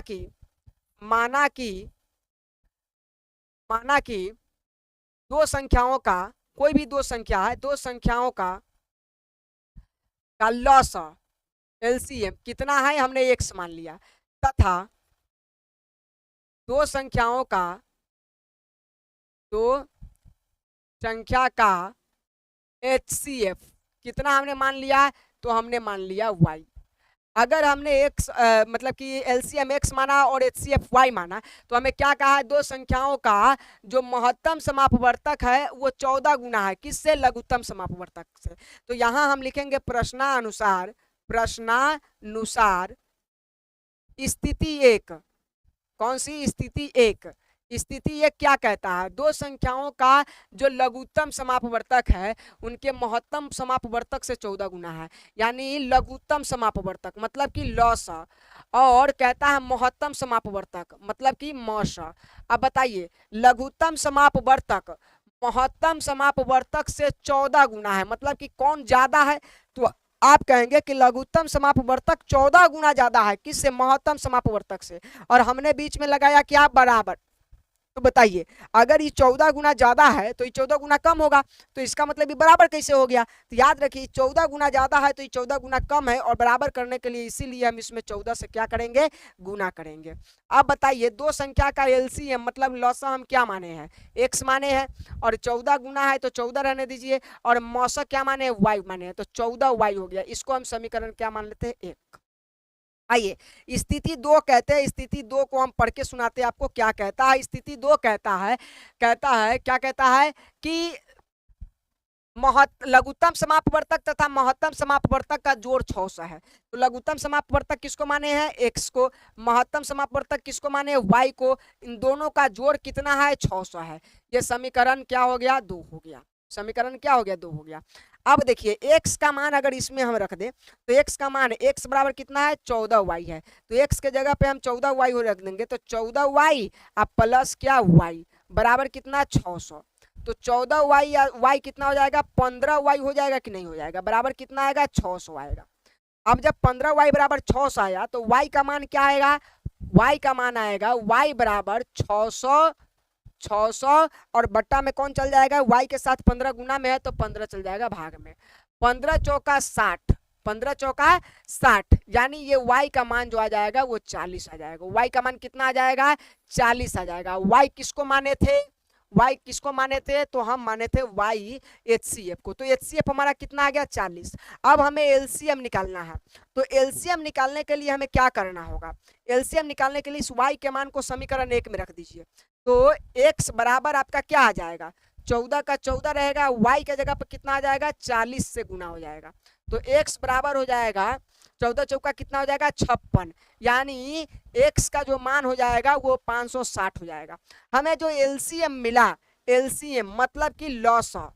कि दो संख्याओं का, कोई भी दो संख्या है, दो संख्याओं का लौसा एलसीएम कितना है? हमने x मान लिया, तथा दो संख्या का HCF कितना हमने मान लिया? तो हमने मान लिया y। अगर हमने x मतलब कि एलसीएम x माना और HCF y माना, तो हमें क्या कहा है? दो संख्याओं का जो महत्तम समापवर्तक है वो 14 गुना है। किससे? लघुत्तम समापवर्तक से। तो यहाँ हम लिखेंगे प्रश्नानुसार स्थिति एक। कौन सी? स्थिति एक। स्थिति एक क्या कहता है? दो संख्याओं का जो लघुत्तम समापवर्तक है उनके महत्तम समापवर्तक से 14 गुना है, यानी लघुत्तम समापवर्तक मतलब कि लौसा, और कहता है महत्तम समापवर्तक मतलब कि मौसा। अब बताइए, लघुत्तम समापवर्तक महत्तम समापवर्तक से 14 गुना है, मतलब कि कौन ज्यादा है? तो आप कहेंगे कि लघुत्तम समापवर्तक 14 गुना ज्यादा है। किससे? महत्तम समापवर्तक से। और हमने बीच में लगाया क्या? बराबर। तो बताइए, अगर ये 14 गुना ज्यादा है तो ये 14 गुना कम होगा, तो इसका मतलब ये बराबर कैसे हो गया? तो याद रखिए, 14 गुना ज्यादा है तो ये 14 गुना कम है, और बराबर करने के लिए इसीलिए हम इसमें 14 से क्या करेंगे? गुना करेंगे। अब बताइए, दो संख्या का एलसीएम मतलब लौसा हम क्या माने हैं? x माने हैं, और 14 गुना है तो 14 रहने दीजिए, और मौसा क्या माने हैं? y माने हैं, तो 14y हो गया। इसको हम समीकरण क्या मान लेते हैं? 1। आइए, स्थिति दो कहते हैं। स्थिति दो को हम पढ़ के सुनाते हैं आपको। क्या कहता है? स्थिति दो कहता है क्या कहता है कि लघुत्तम समापवर्तक तथा महत्तम समापवर्तक का जोड़ 600 है। तो लघुत्तम समापवर्तक किसको माने हैं? x को। महत्तम समापवर्तक किसको माने? y को। इन दोनों का जोड़ कितना है? 600 है। ये समीकरण क्या हो गया? 2 हो गया। समीकरण क्या हो गया? 2 हो गया। अब देखिए, x का मान अगर इसमें हम रख दें तो x का मान, x बराबर कितना है? 14y है। तो x के जगह पे हम 14y हो रख देंगे, तो 14y अब प्लस क्या? y बराबर कितना? 600। तो 14y या y कितना हो जाएगा? 15y हो जाएगा कि नहीं हो जाएगा? बराबर कितना आएगा? 600 आएगा। अब जब 15y बराबर 600 आया तो y का मान क्या आएगा? y का मान आएगा y बराबर 600 और बट्टा में कौन चल जाएगा? y के साथ 15 गुना में है तो 15 चल जाएगा भाग में। 15 चौका 60, 15 चौका 60, यानी ये y का मान जो आ जाएगा वो 40 आ जाएगा। y का मान कितना आ जाएगा? 40 आ जाएगा। y किसको माने थे? y किसको माने थे? तो हम माने थे y HCF को। तो HCF हमारा कितना आ गया? 40। अब हमें LCM निकालना है। तो LCM निकालने के लिए हमें क्या करना होगा? LCM निकालने के लिए इस y के मान को समीकरण 1 में रख दीजिए। तो x बराबर आपका क्या आ जाएगा? 14 का 14 रहेगा, y के जगह पर कितना आ जाएगा? 40 से गुना हो जाएगा। तो x बराबर हो जाएगा 14 चौका कितना हो जाएगा? 56, यानी x का जो मान हो जाएगा वो 560 हो जाएगा। हमें जो एलसीएम मिला, एलसीएम मतलब कि लौसा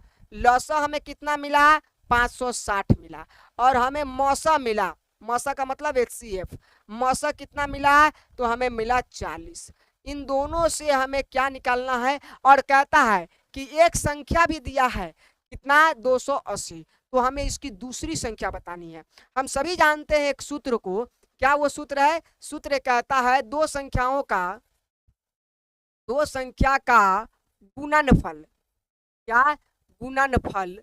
हमें कितना मिला? 560 मिला। और हमें मौसा मिला, मौसा का मतलब HCF, मौसा कितना मिला? तो हमें मिला 40। इन दोनों से हमें क्या निकालना है? और कहता है कि एक संख्या भी दिया है, कितना? 280। तो हमें इसकी दूसरी संख्या बतानी है। हम सभी जानते हैं एक सूत्र को क्या वो सूत्र है? सूत्र कहता है दो संख्या का गुणनफल। क्या? गुणनफल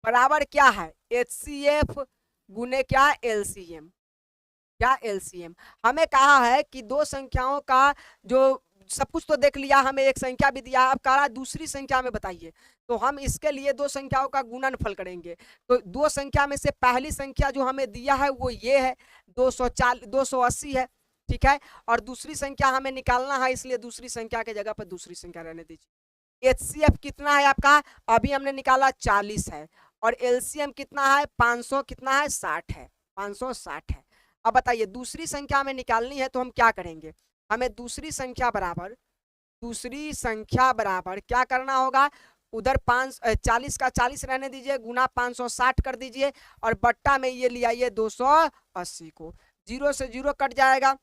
बराबर क्या है? HCF गुने क्या? LCM। क्या? LCM। हमें कहा है कि दो संख्याओं का जो सब कुछ तो देख लिया, हमें एक संख्या भी दिया, अब कह रहा है दूसरी संख्या में बताइए, तो हम इसके लिए दो संख्याओं का गुणनफल करेंगे। तो दो संख्या में से पहली संख्या जो हमें दिया है वो ये है 280 है, ठीक है। और दूसरी संख्या हमें निकालना है, इसलिए दूसरी संख्या के जगह पर दूसरी संख्या रहने दीजिए। HCF कितना है आपका? अभी हमने निकाला 40 है, और LCM कितना है? 500 कितना है? 60 है, 560 है। अब बताइए दूसरी संख्या में निकालनी है तो हम क्या करेंगे? हमें दूसरी संख्या बराबर क्या करना होगा? उधर 40 का 40 रहने दीजिए, गुना 560 कर दीजिए, और बट्टा में ये ले आइए 280 को। 0 से 0 कट जाएगा,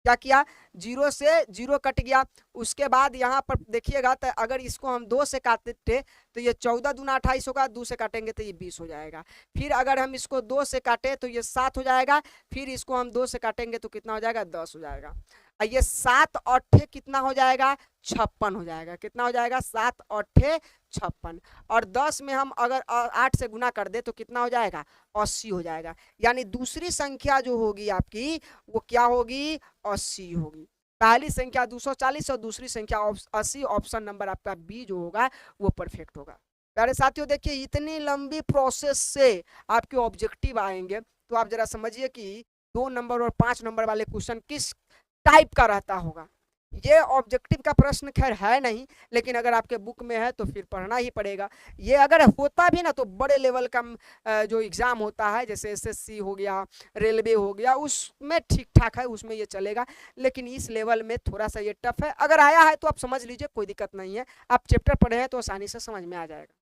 क्या किया? 0 से 0 कट गया। उसके बाद यहाँ पर देखिएगा, तो अगर इसको हम 2 से काटते तो ये 14 दूना 28 होगा, 2 से काटेंगे तो ये 20 हो जाएगा। फिर अगर हम इसको 2 से काटे तो ये 7 हो जाएगा, फिर इसको हम 2 से काटेंगे तो कितना हो जाएगा? 10 हो जाएगा। ये 7 8 कितना हो जाएगा? 56 हो जाएगा। कितना हो जाएगा? 7 8 56। और 10 में हम अगर 8 से गुना कर दे तो कितना हो जाएगा? 80 हो जाएगा। यानी दूसरी संख्या जो होगी आपकी वो क्या होगी? 80 होगी। पहली संख्या 240 और दूसरी संख्या 80। ऑप्शन नंबर आपका बी जो होगा वो परफेक्ट होगा। प्यारे साथियों देखिए, इतनी लंबी प्रोसेस से आपके ऑब्जेक्टिव आएंगे, तो आप जरा समझिए कि 2 नंबर और 5 नंबर वाले क्वेश्चन किस टाइप का रहता होगा। ये ऑब्जेक्टिव का प्रश्न खैर है नहीं, लेकिन अगर आपके बुक में है तो फिर पढ़ना ही पड़ेगा। ये अगर होता भी ना तो बड़े लेवल का जो एग्जाम होता है, जैसे SSC हो गया, रेलवे हो गया, उसमें ठीक ठाक है, उसमें ये चलेगा। लेकिन इस लेवल में थोड़ा सा ये टफ है। अगर आया है तो आप समझ लीजिए, कोई दिक्कत नहीं है। आप चैप्टर पढ़े हैं तो आसानी से समझ में आ जाएगा।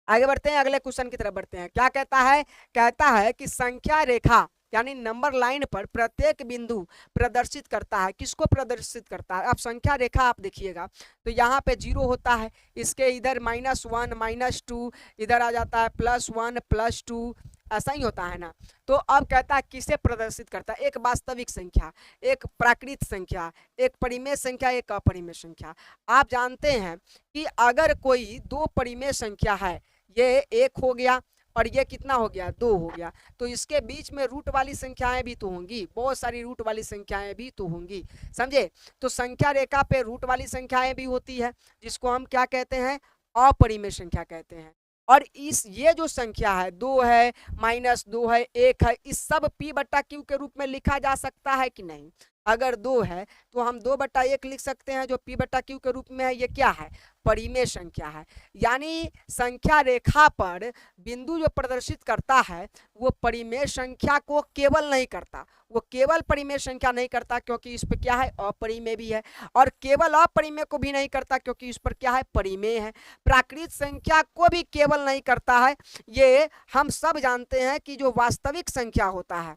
आगे बढ़ते हैं, अगले क्वेश्चन की तरफ बढ़ते हैं। क्या कहता है? कहता है कि संख्या रेखा यानी नंबर लाइन पर प्रत्येक बिंदु प्रदर्शित करता है। किसको प्रदर्शित करता है? अब संख्या रेखा आप देखिएगा तो यहाँ पे 0 होता है, इसके इधर -1 -2, इधर आ जाता है +1 +2, ऐसा ही होता है ना। तो अब कहता है किसे प्रदर्शित करता है? एक वास्तविक संख्या, एक प्राकृत संख्या, एक परिमेय संख्या, एक अपरिमेय संख्या। आप जानते हैं कि अगर कोई दो परिमेय संख्या है, ये 1 हो गया और ये कितना हो गया? 2 हो गया, तो इसके बीच में रूट वाली संख्याएं भी तो होंगी, बहुत सारी रूट वाली संख्याएं भी तो होंगी, समझे। तो संख्या रेखा पे रूट वाली संख्याएं भी होती है, जिसको हम क्या कहते हैं? अपरिमेय संख्या कहते हैं। और ये जो संख्या है 2 है, -2 है, 1 है, इस सब P/Q के रूप में लिखा जा सकता है कि नहीं? अगर 2 है तो हम 2/1 लिख सकते हैं, जो P/Q के रूप में है। ये क्या है? परिमेय संख्या है। यानी संख्या रेखा पर बिंदु जो प्रदर्शित करता है वो परिमेय संख्या को केवल नहीं करता, वो केवल परिमेय संख्या नहीं करता क्योंकि इस पर क्या है? अपरिमेय भी है। और केवल अपरिमेय को भी नहीं करता क्योंकि इस पर क्या है? परिमेय है। प्राकृत संख्या को भी केवल नहीं करता है। ये हम सब जानते हैं कि जो वास्तविक संख्या होता है,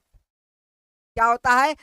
क्या होता है?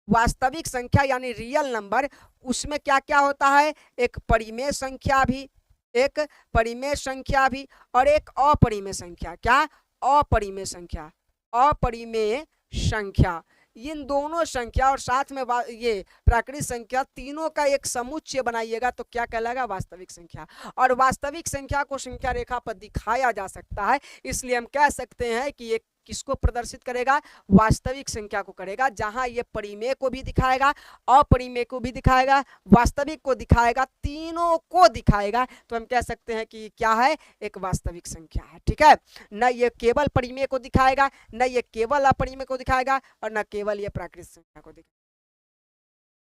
वास्तविक संख्या यानी रियल नंबर, उसमें क्या क्या होता है? एक परिमेय संख्या भी, एक परिमेय संख्या भी, और एक अपरिमेय संख्या। क्या? अपरिमेय संख्या, अपरिमेय संख्या। इन दोनों संख्या और साथ में ये प्राकृतिक संख्या, तीनों का एक समुच्चय बनाइएगा तो क्या कहलाएगा? वास्तविक संख्या। और वास्तविक संख्या को संख्या रेखा पर दिखाया जा सकता है, इसलिए हम कह सकते हैं कि एक किसको प्रदर्शित करेगा? वास्तविक संख्या को करेगा, जहां ये परिमेय को भी दिखाएगा, अपरिमेय को भी दिखाएगा, वास्तविक को दिखाएगा, तीनों को दिखाएगा। तो हम कह सकते हैं कि क्या है? एक वास्तविक संख्या है, ठीक है। न ये केवल परिमेय को दिखाएगा, न ये केवल अपरिमेय को दिखाएगा, और न केवल ये प्राकृतिक संख्या को दिखाएगा।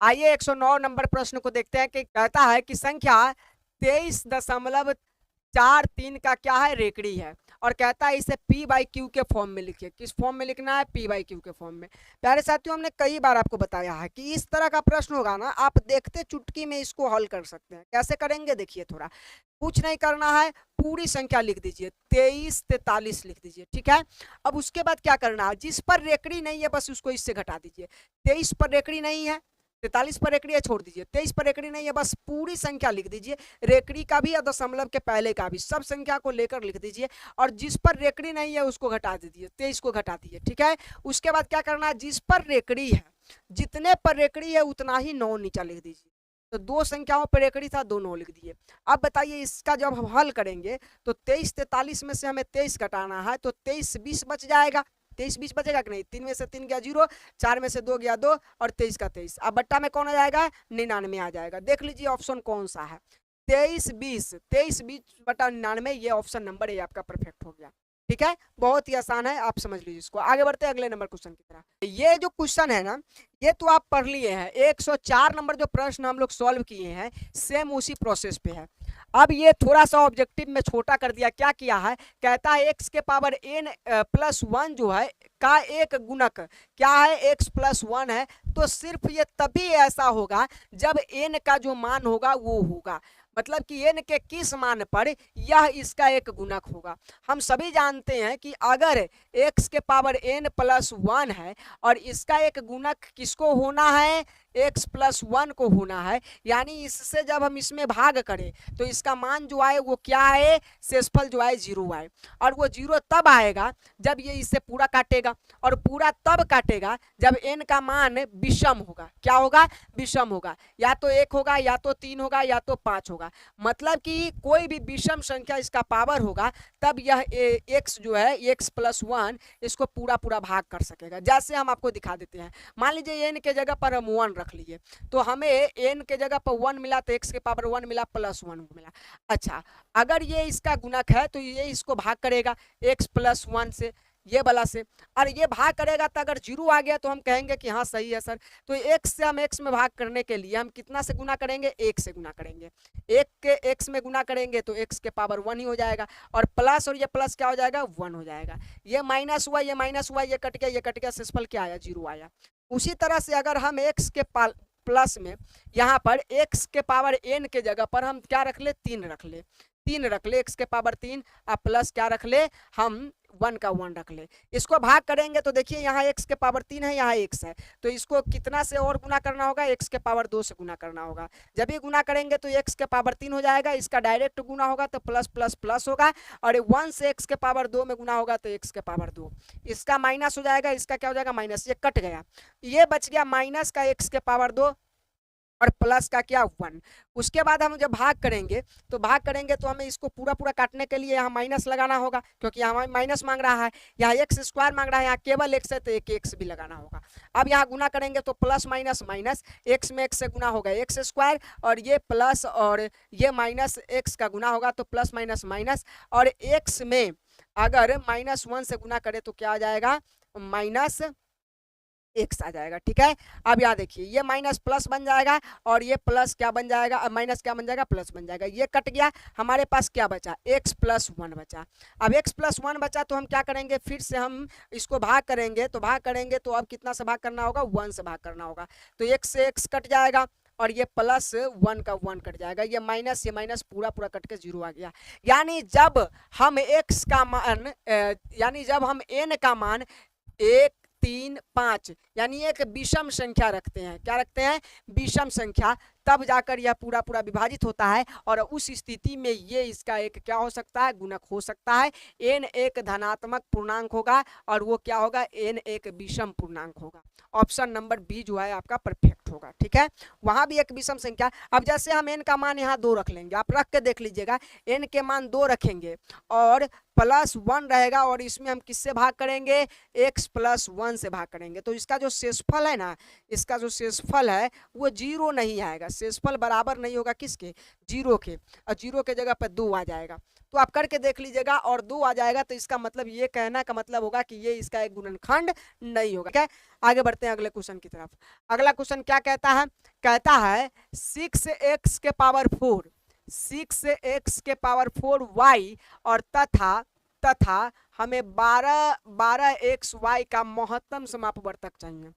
आइए 109 नंबर प्रश्न को देखते हैं कि कहता है कि संख्या 23.43 का क्या है? रेखड़ी है, और कहता है इसे P/Q के फॉर्म में लिखिए। किस फॉर्म में लिखना है? P/Q के फॉर्म में। प्यारे साथियों, हमने कई बार आपको बताया है कि इस तरह का प्रश्न होगा ना, आप देखते चुटकी में इसको हल कर सकते हैं। कैसे करेंगे देखिए, थोड़ा कुछ नहीं करना है, पूरी संख्या लिख दीजिए, 23 43 लिख दीजिए, ठीक है। अब उसके बाद क्या करना है? जिस पर रेखड़ी नहीं है बस उसको इससे घटा दीजिए। 23 पर रेखड़ी नहीं है 43 पर रेकड़ी है छोड़ दीजिए, 23 पर रेकड़ी नहीं है, बस पूरी संख्या लिख दीजिए, रेकड़ी का भी और दशमलव के पहले का भी, सब संख्या को लेकर लिख दीजिए, और जिस पर रेकड़ी नहीं है उसको घटा दीजिए, 23 को घटा दीजिए, ठीक है। उसके बाद क्या करना है, जिस पर रेकड़ी है, जितने पर रेकड़ी है उतना ही 9 नीचा लिख दीजिए। तो दो संख्याओं पर रेकड़ी था, 2 9 लिख दिए। अब बताइए इसका जब हम हल करेंगे तो 23 43 में से हमें 23 घटाना है, तो 23 20 बच जाएगा, 23 20 बचेगा कि नहीं, 3 में से 3 गया 0, 4 में से 2 गया 2, और 23 का 23। अब बट्टा में कौन आ जाएगा, 99 आ जाएगा। देख लीजिए ऑप्शन कौन सा है, 23 20 बटा 99, ये ऑप्शन नंबर ए आपका परफेक्ट हो गया, ठीक है। बहुत ही आसान है, आप समझ लीजिए इसको। आगे बढ़ते हैं अगले नंबर क्वेश्चन की तरफ। ये जो क्वेश्चन है ना, ये तो आप पढ़ लिए हैं, 104 नंबर जो प्रश्न हम लोग सॉल्व किए हैं, सेम उसी प्रोसेस पे है। अब ये थोड़ा सा ऑब्जेक्टिव में छोटा कर दिया, क्या किया है, कहता है x के पावर n प्लस 1 जो है का एक गुणक क्या है, x प्लस 1 है, तो सिर्फ ये तभी ऐसा होगा जब n का जो मान होगा वो होगा, मतलब कि n के किस मान पर यह इसका एक गुणक होगा। हम सभी जानते हैं कि अगर x के पावर n प्लस 1 है और इसका एक गुणक किसको होना है, x प्लस 1 को होना है, यानी इससे जब हम इसमें भाग करें तो इसका मान जो आए वो क्या आए, शेषफल जो आए 0 आए, और वो 0 तब आएगा जब ये इससे पूरा काटेगा, और पूरा तब काटेगा जब n का मान विषम होगा। क्या होगा, विषम होगा, या तो 1 होगा, या तो 3 होगा, या तो 5 होगा, मतलब कि कोई भी विषम संख्या इसका पावर होगा, तब यह x जो है x प्लस 1 इसको पूरा पूरा भाग कर सकेगा। जैसे हम आपको दिखा देते हैं, मान लीजिए n के जगह पर हम 1 रख लिए, तो हमें n के जगह पर 1 मिला, तो x के पावर 1 मिला प्लस 1 मिला। अच्छा, अगर ये इसका गुणक है तो ये इसको भाग करेगा x प्लस 1 से, ये वाला से, और ये भाग करेगा, तो अगर 0 आ गया तो हम कहेंगे कि हाँ सही है सर। तो x से हम x में भाग करने के लिए हम कितना से गुना करेंगे, 1 से गुना करेंगे, 1 के x में गुना करेंगे तो x के पावर 1 ही हो जाएगा, और प्लस और ये प्लस क्या हो जाएगा, 1 हो जाएगा। ये माइनस हुआ, ये माइनस हुआ, ये कट गया, ये कट गया, शेषफल क्या आया, 0 आया। उसी तरह से अगर हम x के प्लस में यहाँ पर x के पावर n के जगह पर हम क्या रख ले, 3 रख ले, 3 रख ले, x के पावर 3, अब प्लस क्या रख ले, हम 1 का 1 रख ले, इसको भाग करेंगे तो देखिए यहाँ x के पावर 3 है, यहाँ x है, तो इसको कितना से और गुना करना होगा, x के पावर 2 से गुना करना होगा। जब ये गुना करेंगे तो x के पावर 3 हो जाएगा, इसका डायरेक्ट गुना होगा तो प्लस प्लस प्लस होगा, और 1 से x के पावर 2 में गुना होगा तो x के पावर 2, इसका माइनस हो जाएगा, इसका क्या हो जाएगा, माइनस, ये कट गया, ये बच गया माइनस का x के पावर 2 और प्लस का क्या 1। उसके बाद हम जब भाग करेंगे तो हमें इसको पूरा पूरा काटने के लिए यहाँ माइनस लगाना होगा, क्योंकि यहाँ माइनस मांग रहा है, यहाँ एक्स स्क्वायर मांग रहा है, यहाँ केवल एक्स है तो एक एक्स भी लगाना होगा। अब यहाँ गुना करेंगे तो प्लस माइनस माइनस, एक्स में एक्स से गुना होगा एक्स स्क्वायर, और ये प्लस और ये माइनस एक्स का गुना होगा तो प्लस माइनस माइनस, और एक्स में अगर -1 से गुना करे तो क्या आ जाएगा, माइनस एक्स आ जाएगा, ठीक है। अब यहाँ देखिए ये माइनस प्लस बन जाएगा, और ये प्लस क्या बन जाएगा, अब माइनस क्या बन जाएगा, प्लस बन जाएगा, ये कट गया, हमारे पास क्या बचा, x प्लस 1 बचा। अब x प्लस 1 बचा तो हम क्या करेंगे, फिर से हम इसको भाग करेंगे, तो अब कितना से भाग करना होगा, 1 से भाग करना होगा, तो x से x कट जाएगा, और ये प्लस 1 का 1 कट जाएगा, ये माइनस पूरा पूरा कट के 0 आ गया। यानी जब हम x का मान यानी जब हम n का मान 1 3 5 यानी एक विषम संख्या रखते हैं, क्या रखते हैं, विषम संख्या, तब जाकर यह पूरा पूरा विभाजित होता है, और उस स्थिति में ये इसका एक क्या हो सकता है, गुणक हो सकता है। n एक धनात्मक पूर्णांक होगा और वो क्या होगा, n एक विषम पूर्णांक होगा। ऑप्शन नंबर बी जो है आपका परफेक्ट होगा, ठीक है, वहां भी एक विषम संख्या। अब जैसे हम n का मान यहाँ 2 रख लेंगे, आप रख के देख लीजिएगा, n के मान 2 रखेंगे और प्लस 1 रहेगा, और इसमें हम किससे भाग करेंगे, x प्लस 1 से भाग करेंगे, तो इसका जो शेषफल है ना, इसका जो शेषफल है वो 0 नहीं आएगा, शेषफल बराबर नहीं होगा किसके, 0 के, और 0 के जगह पर 2 आ जाएगा। तो आप करके देख लीजिएगा, और 2 आ जाएगा तो इसका मतलब ये कहना का मतलब होगा कि ये इसका एक गुणनखंड नहीं होगा। क्या, आगे बढ़ते हैं अगले क्वेश्चन की तरफ। अगला क्वेश्चन क्या कहता है, कहता है 6x के पावर 4 6x के पावर 4 y और तथा हमें 12xy का महत्तम समापवर्तक चाहिए।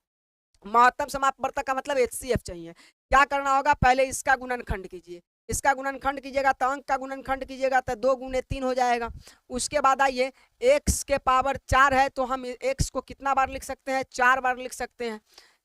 महत्तम समापवर्तक का मतलब HCF चाहिए। क्या करना होगा, पहले इसका गुणनखंड कीजिए, इसका गुणनखंड कीजिएगा तो अंक का गुणनखंड कीजिएगा तो 2 गुणे 3 हो जाएगा। उसके बाद आइए x के पावर 4 है तो हम x को कितना बार लिख सकते हैं, 4 बार लिख सकते हैं,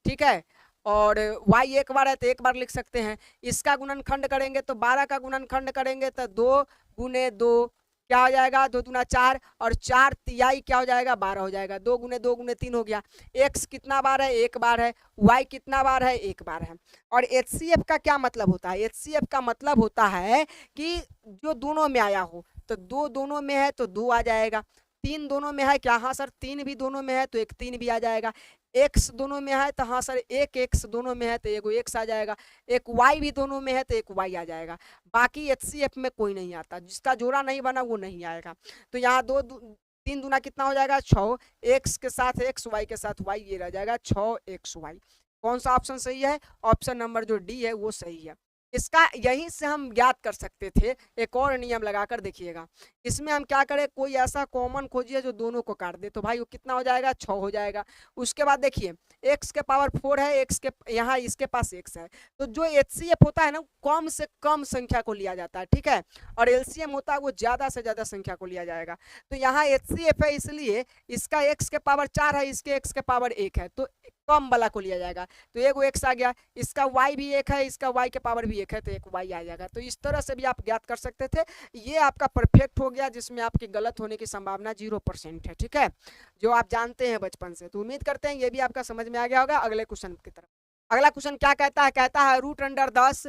ठीक है। और y एक बार है तो एक बार लिख सकते हैं। इसका गुणनखंड करेंगे तो 12 का गुणनखंड करेंगे तो 2 गुने 2 क्या हो जाएगा, 2 दूना 4 और 4 तिहाई क्या हो जाएगा, 12 हो जाएगा। 2 गुने 2 गुने 3 हो गया। x कितना बार है, एक बार है। y कितना बार है, एक बार है। और HCF का क्या मतलब होता है, HCF का मतलब होता है कि जो दोनों में आया हो, तो 2 दोनों में है तो 2 आ जाएगा। 3 दोनों में है क्या, हाँ सर 3 भी दोनों में है तो एक 3 भी आ जाएगा। x दोनों में है तो हाँ सर एक x दोनों में है तो एगो x आ जाएगा। एक y भी दोनों में है तो एक y आ जाएगा। बाकी HCF में कोई नहीं आता, जिसका जोड़ा नहीं बना वो नहीं आएगा। तो यहाँ 3 दूना कितना हो जाएगा, 6, x के साथ x, y के साथ y, ये रह जाएगा 6xy। कौन सा ऑप्शन सही है, ऑप्शन नंबर जो डी है वो सही है। इसका यहीं से हम ज्ञात कर सकते थे। एक और नियम लगाकर देखिएगा, इसमें हम क्या करें, कोई ऐसा कॉमन खोजिए जो दोनों को काट दे, तो भाई वो कितना हो जाएगा, 6 हो जाएगा। उसके बाद देखिए x के पावर 4 है, x के यहाँ इसके पास x है, तो जो HCF होता है ना कम से कम संख्या को लिया जाता है, ठीक है। और LCM होता है वो ज्यादा से ज्यादा संख्या को लिया जाएगा। तो यहाँ HCF है इसलिए इसका x के पावर 4 है, इसके x के पावर 1 है, तो कम वाला को लिया जाएगा। तो एगो x आ गया, इसका y भी 1 है, इसका y के पावर भी 1 है, तो एक y आ जाएगा। तो इस तरह से भी आप ज्ञात कर सकते थे। ये आपका परफेक्ट हो गया, जिसमें आपकी गलत होने की संभावना 0% है, ठीक है, जो आप जानते हैं बचपन से। तो उम्मीद करते हैं ये भी आपका समझ में आ गया होगा। अगले क्वेश्चन की तरफ। अगला क्वेश्चन क्या कहता है, कहता है √10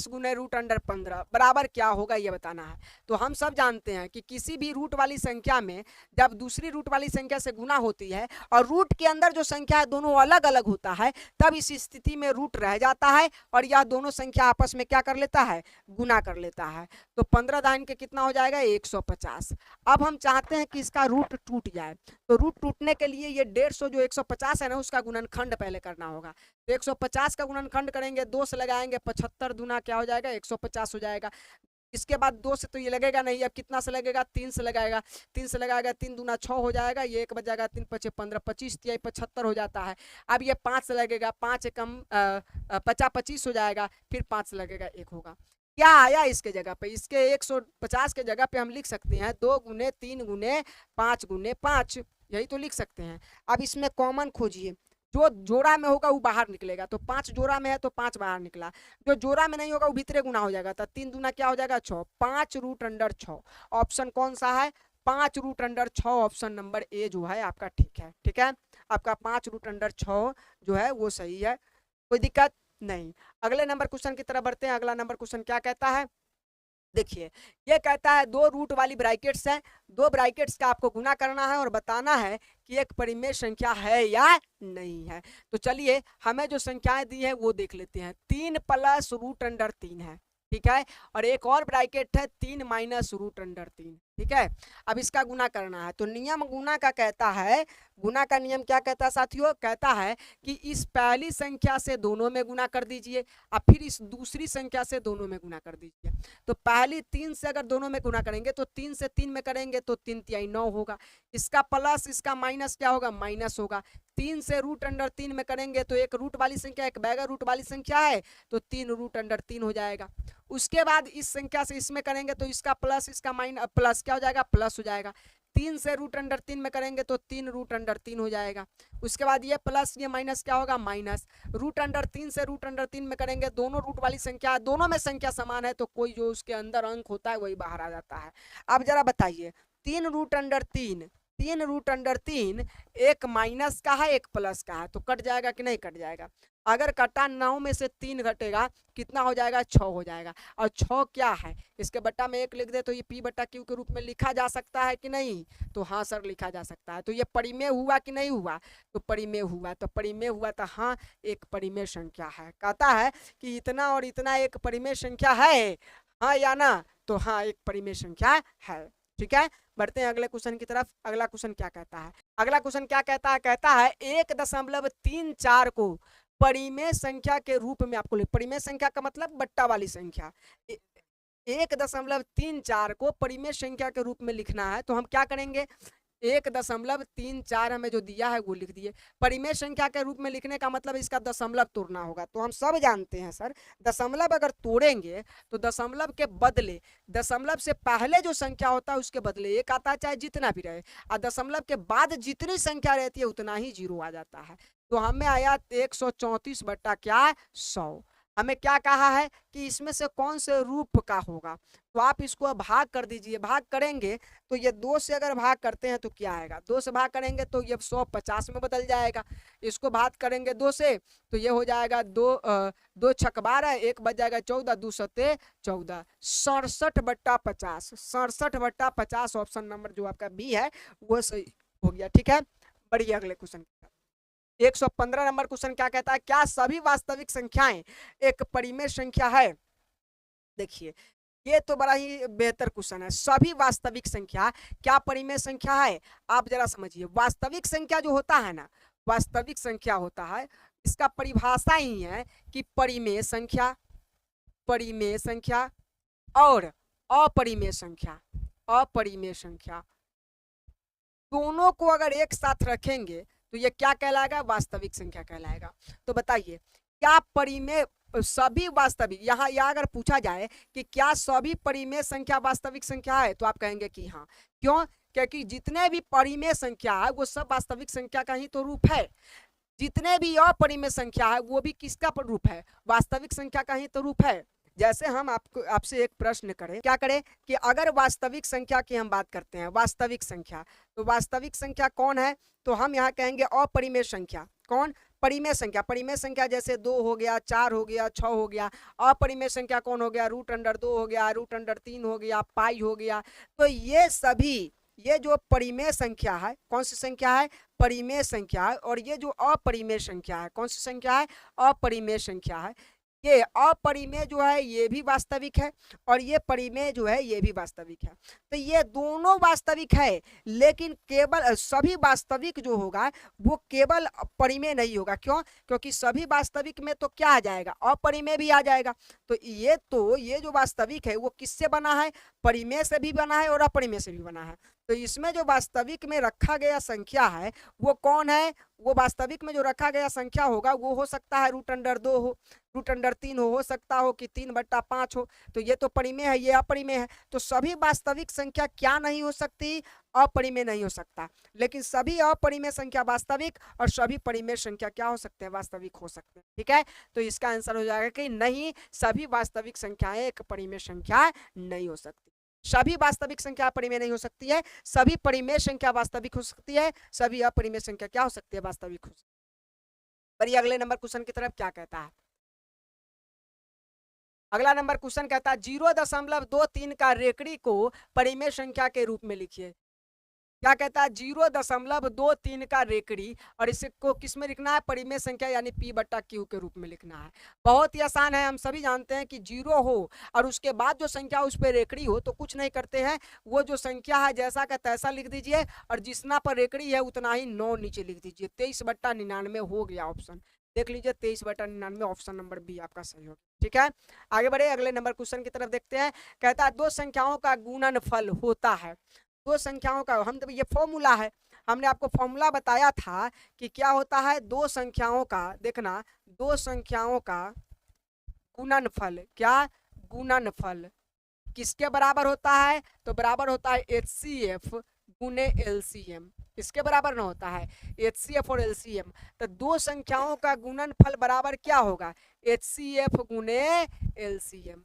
गुने √15 बराबर क्या होगा, ये बताना है। तो हम सब जानते हैं कि किसी भी रूट वाली संख्या में जब दूसरी रूट वाली संख्या से गुना होती है और रूट के अंदर जो संख्या है दोनों अलग अलग होता है, तब इस स्थिति में रूट रह जाता है और यह दोनों संख्या आपस में क्या कर लेता है, गुना कर लेता है। तो 15 दाइन के कितना हो जाएगा, 150। अब हम चाहते हैं कि इसका रूट टूट जाए, तो रूट टूटने के लिए ये 150 जो 150 है ना, उसका गुणनखंड पहले करना होगा। तो 150 का गुणनखंड करेंगे, 2 से लगाएंगे, 75 दूना क्या हो जाएगा, 150 हो जाएगा। इसके बाद 2 से तो ये लगेगा नहीं, अब कितना से लगेगा, 3 से लगाएगा। 3 से लगाएगा, 3 दूना 6 हो जाएगा, ये 1 बच जाएगा, 3 5 15, 25 तिहाई 75 हो जाता है। अब ये 5 से लगेगा, 5 एकम 50 25 हो जाएगा, फिर 5 से लगेगा, 1 होगा। क्या आया इसके जगह पे, इसके 150 के जगह पे हम लिख सकते हैं 2 गुने 3 गुने 5 गुने 5, यही तो लिख सकते हैं। अब इसमें कॉमन खोजिए, जो जोड़ा में होगा वो बाहर निकलेगा, तो 5 जोड़ा में है तो 5 बाहर निकला, जो जोड़ा में नहीं होगा वो भीतरे गुना हो जाएगा, तो 3 दूना क्या हो जाएगा, 6, 5√6। ऑप्शन कौन सा है, 5√6, ऑप्शन नंबर ए जो है आपका ठीक है, ठीक है। आपका 5√6 जो है वो सही है, कोई दिक्कत नहीं। अगले नंबर क्वेश्चन की तरफ बढ़ते हैं। अगला नंबर क्वेश्चन क्या कहता है, देखिए ये कहता है 2 रूट वाली ब्रैकेट्स है, 2 ब्रैकेट्स का आपको गुना करना है और बताना है कि एक परिमेय संख्या है या नहीं है। तो चलिए हमें जो संख्याएं दी है वो देख लेते हैं। 3 + √3 है, ठीक है, और एक और ब्रैकेट है 3 - √3, ठीक है। अब इसका गुना करना है, तो नियम गुना का कहता है, गुना का नियम क्या कहता है साथियों, कहता है कि इस पहली संख्या से दोनों में गुना कर दीजिए और फिर इस दूसरी संख्या से दोनों में गुना कर दीजिए। तो पहली 3 से अगर दोनों में गुना करेंगे तो 3 से 3 में करेंगे तो 3 तिहाई 9 होगा, इसका प्लस इसका माइनस क्या होगा, माइनस होगा। 3 से √3 में करेंगे तो एक रूट वाली संख्या एक बगैर रूट वाली संख्या है, तो 3√3 हो जाएगा। उसके बाद इस संख्या से इसमें करेंगे तो इसका प्लस इसका माइनस, प्लस क्या हो जाएगा, प्लस हो जाएगा। 3 से √3 में करेंगे तो 3√3 हो जाएगा। उसके बाद ये प्लस ये माइनस क्या होगा, माइनस। √3 से √3 में करेंगे, दोनों रूट वाली संख्या, दोनों में संख्या समान है, तो कोई जो उसके अंदर अंक होता है वही बाहर आ जाता है। अब जरा बताइए 3√3 एक माइनस का है एक प्लस का है, तो कट जाएगा कि नहीं कट जाएगा। अगर कटा 9 में से 3 घटेगा कितना हो जाएगा, 6 हो जाएगा। और 6 क्या है, इसके बट्टा में 1 लिख दे तो ये P/Q के रूप में लिखा जा सकता है कि नहीं, तो हाँ सर लिखा जा सकता है। तो ये परिमेय हुआ कि नहीं हुआ, तो परिमेय हुआ, तो परिमेय हुआ तो हाँ एक परिमेय संख्या है। कहता है कि इतना और इतना एक परिमेय संख्या है, हाँ या ना, तो हाँ एक परिमेय संख्या है, ठीक है। बढ़ते हैं अगले क्वेश्चन की तरफ। अगला क्वेश्चन क्या कहता है, अगला क्वेश्चन क्या कहता है, कहता है 1.34 को परिमेय संख्या के रूप में आपको, परिमेय संख्या का मतलब बट्टा वाली संख्या, 1.34 को परिमेय संख्या के रूप में लिखना है। तो हम क्या करेंगे, 1.34 हमें जो दिया है वो लिख दिए। परिमेय संख्या के रूप में लिखने का मतलब इसका दशमलव तोड़ना होगा। तो हम सब जानते हैं सर, दशमलव अगर तोड़ेंगे तो दशमलव के बदले, दशमलव से पहले जो संख्या होता है उसके बदले 1 आता है, चाहे जितना भी रहे, और दशमलव के बाद जितनी संख्या रहती है उतना ही 0 आ जाता है। तो हमें आया 134 बट्टा क्या 100। हमें क्या कहा है कि इसमें से कौन से रूप का होगा, तो आप इसको भाग कर दीजिए। भाग करेंगे तो ये 2 से अगर भाग करते हैं तो क्या आएगा, 2 से भाग करेंगे तो ये 150 में बदल जाएगा। इसको भाग करेंगे 2 से तो ये हो जाएगा 2 छक 12, 1 बच जाएगा 14, 2 सत्ते 14, 67 बट्टा 50। 67 बट्टा 50 ऑप्शन नंबर जो आपका बी है वो सही हो गया। ठीक है, बढ़िए अगले क्वेश्चन। 115 नंबर क्वेश्चन क्या कहता है, क्या सभी वास्तविक संख्याएं एक परिमेय संख्या है। देखिए ये तो बड़ा ही बेहतर क्वेश्चन है। सभी वास्तविक संख्या क्या परिमेय संख्या है, आप जरा समझिए। वास्तविक संख्या जो होता है ना, वास्तविक संख्या होता है, इसका परिभाषा ही है कि परिमेय संख्या, परिमेय संख्या और अपरिमेय संख्या, अपरिमेय संख्या दोनों को अगर एक साथ रखेंगे तो ये क्या कहलाएगा, वास्तविक संख्या कहलाएगा। तो बताइए क्या परिमेय सभी वास्तविक, यहाँ अगर पूछा जाए कि क्या सभी परिमेय संख्या वास्तविक संख्या है तो आप कहेंगे कि हाँ। क्यों, क्योंकि जितने भी परिमेय संख्या है वो सब वास्तविक संख्या का ही तो रूप है। जितने भी अपरिमेय संख्या है वो भी किसका रूप है, वास्तविक संख्या का ही तो रूप है। जैसे हम आपसे एक प्रश्न करें, क्या करें कि अगर वास्तविक संख्या की हम बात करते हैं, वास्तविक संख्या, तो वास्तविक संख्या कौन है, तो हम यहाँ कहेंगे अपरिमेय संख्या। कौन, परिमेय संख्या। परिमेय संख्या जैसे 2 हो गया, 4 हो गया, 6 हो गया। अपरिमेय संख्या कौन हो गया, √2 हो गया, √3 हो गया, पाई हो गया। तो ये सभी, ये जो परिमेय संख्या है, कौन सी संख्या है, परिमेय संख्या है। और ये जो अपरिमेय संख्या है, कौन सी संख्या है, अपरिमेय संख्या है। ये अपरिमेय जो है ये भी वास्तविक है और ये परिमेय जो है ये भी वास्तविक है। तो ये दोनों वास्तविक है, लेकिन केवल सभी वास्तविक जो होगा वो केवल परिमेय नहीं होगा। क्यों, क्योंकि सभी वास्तविक में तो क्या आ जाएगा, अपरिमेय भी आ जाएगा। तो ये जो वास्तविक है वो किससे बना है, परिमेय से भी बना है और अपरिमेय से भी बना है। तो इसमें जो वास्तविक में रखा गया संख्या है वो कौन है, वो वास्तविक में जो रखा गया संख्या होगा वो हो सकता है √2 हो, √3 हो सकता हो कि 3/5 हो। तो ये तो परिमेय है, ये अपरिमेय है। तो सभी वास्तविक संख्या क्या नहीं हो सकती, अपरिमेय नहीं हो सकता। लेकिन सभी अपरिमेय संख्या वास्तविक और सभी परिमेय संख्या क्या हो सकते हैं, वास्तविक हो सकते हैं। ठीक है, तो इसका आंसर हो जाएगा कि नहीं, सभी वास्तविक संख्याएं एक परिमेय संख्या नहीं हो सकती। सभी वास्तविक संख्या परिमेय नहीं हो सकती है, सभी परिमेय संख्या वास्तविक हो सकती है, सभी अपरिमेय संख्या क्या हो सकती है, वास्तविक हो सकती है। पर ये अगले नंबर क्वेश्चन की तरफ क्या कहता है। अगला नंबर क्वेश्चन कहता है 0.23 का रेकड़ी को परिमेय संख्या के रूप में लिखिए। क्या कहता है, 0.23 का रेकड़ी, और इसको किस में लिखना है, परिमेय संख्या यानी P/Q के रूप में लिखना है। बहुत ही आसान है, हम सभी जानते हैं कि 0 हो और उसके बाद जो संख्या उस पर रेकड़ी हो तो कुछ नहीं करते हैं, वो जो संख्या है जैसा का तैसा लिख दीजिए और जितना पर रेकड़ी है उतना ही 9 नीचे लिख दीजिए। 23/99 हो गया ऑप्शन, देख लीजिए 23/99 ऑप्शन नंबर बी आपका सही होगा। ठीक है, आगे बढ़े अगले नंबर क्वेश्चन की तरफ देखते हैं। कहता है दो संख्याओं का गुणनफल होता है, दो संख्याओं का, हम तो ये फॉर्मूला है, हमने आपको फॉर्मूला बताया था कि क्या होता है, दो संख्याओं का, देखना, दो संख्याओं का गुणनफल, क्या गुणनफल किसके बराबर होता है, तो बराबर होता है HCF गुने LCM, इसके बराबर ना होता है HCF और LCM। तो दो संख्याओं का गुणनफल बराबर क्या होगा, HCF गुने LCM,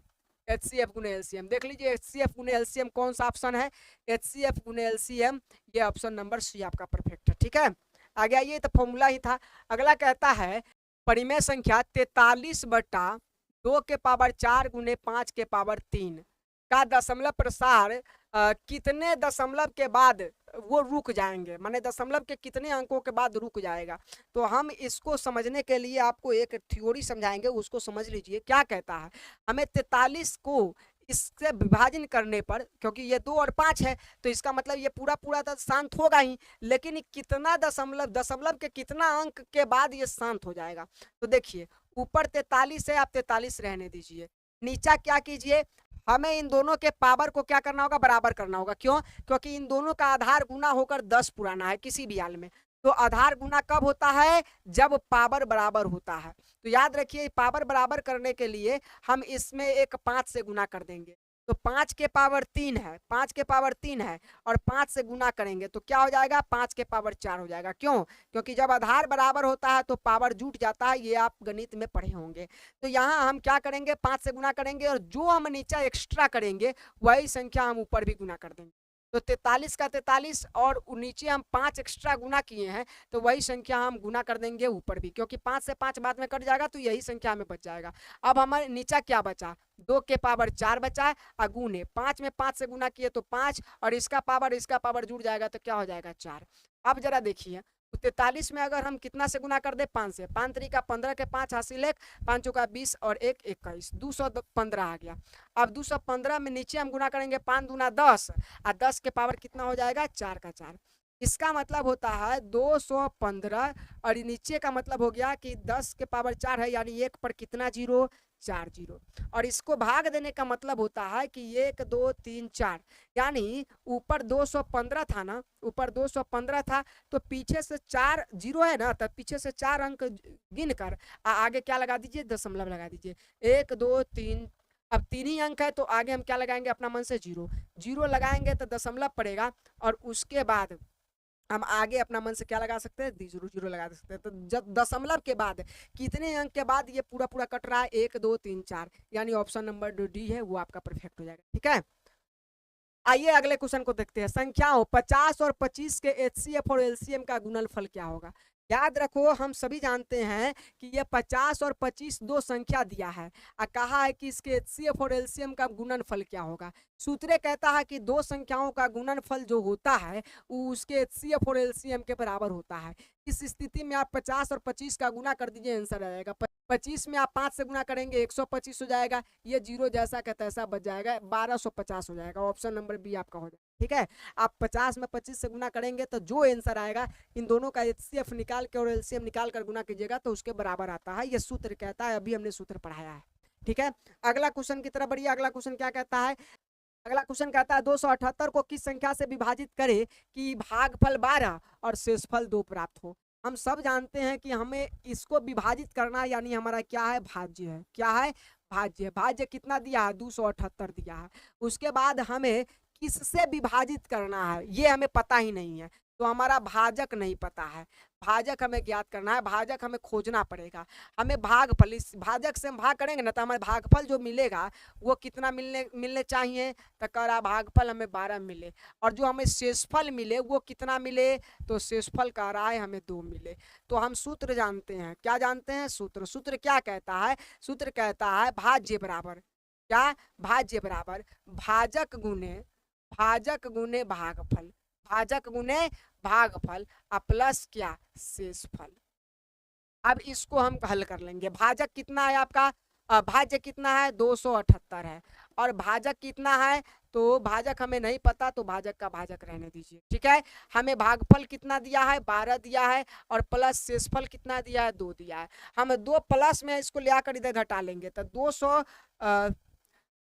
HCF गुने LCM। देख लीजिए HCF गुने LCM कौन सा ऑप्शन है, HCF गुने LCM, ये ऑप्शन नंबर सी आपका परफेक्ट है। ठीक है, आगे आइए, तो फॉर्मूला ही था। अगला कहता है परिमेय संख्या 43/2 के पावर 4 गुने 5 के पावर 3 का दशमलव प्रसार कितने दशमलव के बाद वो रुक जाएंगे, माने दशमलव के कितने अंकों के बाद रुक जाएगा। तो हम इसको समझने के लिए आपको एक थ्योरी समझाएंगे, उसको समझ लीजिए। क्या कहता है, हमें 43 को इससे विभाजन करने पर, क्योंकि ये 2 और 5 है तो इसका मतलब ये पूरा पूरा तो शांत होगा ही, लेकिन कितना दशमलव के कितना अंक के बाद ये शांत हो जाएगा। तो देखिए ऊपर 43 है, आप 43 रहने दीजिए, नीचा क्या कीजिए, हमें इन दोनों के पावर को क्या करना होगा, बराबर करना होगा। क्यों, क्योंकि इन दोनों का आधार गुना होकर 10 पुराना है किसी भी हाल में। तो आधार गुना कब होता है, जब पावर बराबर होता है। तो याद रखिए पावर बराबर करने के लिए हम इसमें एक 5 से गुना कर देंगे, तो 5 के पावर 3 है, 5 के पावर 3 है और 5 से गुना करेंगे तो क्या हो जाएगा, 5 के पावर 4 हो जाएगा। क्यों? क्योंकि जब आधार बराबर होता है तो पावर जुट जाता है, ये आप गणित में पढ़े होंगे। तो यहाँ हम क्या करेंगे, 5 से गुना करेंगे और जो हम नीचे एक्स्ट्रा करेंगे वही संख्या हम ऊपर भी गुना कर देंगे। तो 43 का 43 और नीचे हम 5 एक्स्ट्रा गुना किए हैं तो वही संख्या हम गुना कर देंगे ऊपर भी, क्योंकि 5 से 5 बाद में कट जाएगा तो यही संख्या हमें बच जाएगा। अब हमारे नीचा क्या बचा, 2 के पावर 4 बचा है, अगुने 5 में 5 से गुना किए तो 5 और इसका पावर जुड़ जाएगा तो क्या हो जाएगा 4। अब जरा देखिए 43 में अगर हम कितना से गुना कर दे, 5 से, 5 3 का 15 के 5 हासिल 1, 5 चौका 20 और 1 21, 215 आ गया। अब 215 में नीचे हम गुना करेंगे 5 दूना 10 और 10 के पावर कितना हो जाएगा 4 का 4। इसका मतलब होता है 215 और नीचे का मतलब हो गया कि 10 के पावर 4 है यानी 1 पर कितना जीरो, 4 जीरो। और इसको भाग देने का मतलब होता है कि 1 2 3 4 यानी ऊपर 215 था ना, ऊपर 215 था तो पीछे से 4 जीरो है ना, तब पीछे से 4 अंक गिन कर आगे क्या लगा दीजिए, दशमलव लगा दीजिए। 1 2 3, अब 3 ही अंक है तो आगे हम क्या लगाएंगे अपना मन से, जीरो। जीरो लगाएंगे तो दशमलव पड़ेगा और उसके बाद हम आगे अपना मन से क्या लगा सकते हैं, जीरो जीरो लगा सकते हैं। तो जब दशमलव के बाद कितने अंक के बाद ये पूरा पूरा कट रहा है, 1 2 3 4, यानी ऑप्शन नंबर जो डी है वो आपका परफेक्ट हो जाएगा। ठीक है, आइए अगले क्वेश्चन को देखते हैं। संख्याओं 50 और 25 के एचसीएफ और एलसीएम का गुणनफल क्या होगा। याद रखो हम सभी जानते हैं कि ये 50 और 25 दो संख्या दिया है और कहा है कि इसके एचसीएफ और एलसीएम का गुणनफल क्या होगा। सूत्र कहता है कि दो संख्याओं का गुणनफल जो होता है वो उसके एचसीएफ और एलसीएम के बराबर होता है। इस स्थिति में आप 50 और 25 का गुना कर दीजिए, आंसर आ जाएगा। 25 में आप 5 से गुना करेंगे 125 हो जाएगा, ये जीरो जैसा का तैसा बच जाएगा, 1250 हो जाएगा। ऑप्शन नंबर बी आपका हो जाएगा। ठीक है, आप 50 में 25 से गुना करेंगे तो जो आंसर आएगा इन दोनों का एचसीएफ निकाल के और एलसीएम निकाल कर गुना कीजिएगा तो उसके बराबर आता है, ये सूत्र कहता है। अभी हमने सूत्र पढ़ाया है। ठीक है, अगला क्वेश्चन की तरफ बढ़िए। अगला क्वेश्चन क्या कहता है, अगला क्वेश्चन कहता है 278 को किस संख्या से विभाजित करे कि भागफल 12 और शेषफल 2 प्राप्त हो। हम सब जानते हैं कि हमें इसको विभाजित करना यानी हमारा क्या है, भाज्य है। क्या है, भाज्य। भाज्य कितना दिया है, 278 दिया है। उसके बाद हमें किससे विभाजित करना है ये हमें पता ही नहीं है, तो हमारा भाजक नहीं पता है। भाजक हमें ज्ञात करना है, भाजक हमें खोजना पड़ेगा। हमें भागफल, इस भाजक से हम भाग करेंगे ना तो हमारे भागफल जो मिलेगा वो कितना मिलने चाहिए, तो कह रहा भागफल हमें 12 मिले और जो हमें शेषफल मिले वो कितना मिले, तो शेषफल कह रहा है हमें 2 मिले। तो हम सूत्र जानते हैं, क्या जानते हैं, सूत्र क्या कहता है, सूत्र कहता है भाज्य बराबर क्या, भाज्य बराबर भाजक गुने भागफल, भाजक गुने भागफल प्लस क्या, शेषफल। अब इसको हम हल कर लेंगे। भाजक कितना है आपका, भाज्य कितना है, 278 है और भाजक कितना है, तो भाजक हमें नहीं पता तो भाजक का भाजक रहने दीजिए। ठीक है, हमें भागफल कितना दिया है, 12 दिया है और प्लस शेषफल कितना दिया है, 2 दिया है। हम 2 प्लस में इसको ले आकर इधर घटा लेंगे तो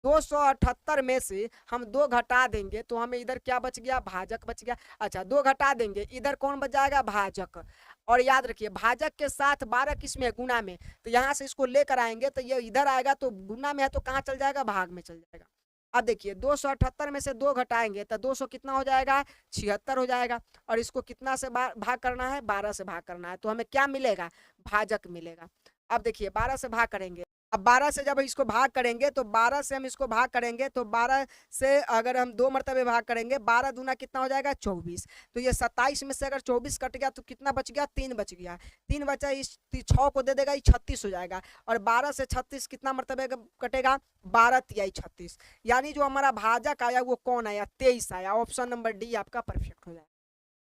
278 में से हम 2 घटा देंगे तो हमें इधर क्या बच गया, भाजक बच गया। अच्छा 2 घटा देंगे, इधर कौन बच जाएगा, भाजक। और याद रखिए भाजक के साथ 12 किस में, गुना में, तो यहाँ से इसको लेकर आएंगे तो ये इधर आएगा तो गुना में है तो कहाँ चल जाएगा, भाग में चल जाएगा। अब देखिए 278 में से 2 घटाएंगे तो 200 कितना हो जाएगा, 76 हो जाएगा और इसको कितना से भाग करना है, 12 से भाग करना है, तो हमें क्या मिलेगा, भाजक मिलेगा। अब देखिए 12 से भाग करेंगे, अब 12 से जब इसको भाग करेंगे तो 12 से हम इसको भाग करेंगे तो 12 से अगर हम 2 मरतबे भाग करेंगे, 12 दूना कितना हो जाएगा, 24। तो ये 27 में से अगर 24 कट गया तो कितना बच गया, 3 बच गया। 3 बचा, इस 6 को दे देगा, ये 36 हो जाएगा और 12 से 36 कितना मरतबे कटेगा, 12 तिहाई 36, यानी जो हमारा भाजक आया वो कौन आया, 23 आया। ऑप्शन नंबर डी आपका परफेक्ट हो जाएगा।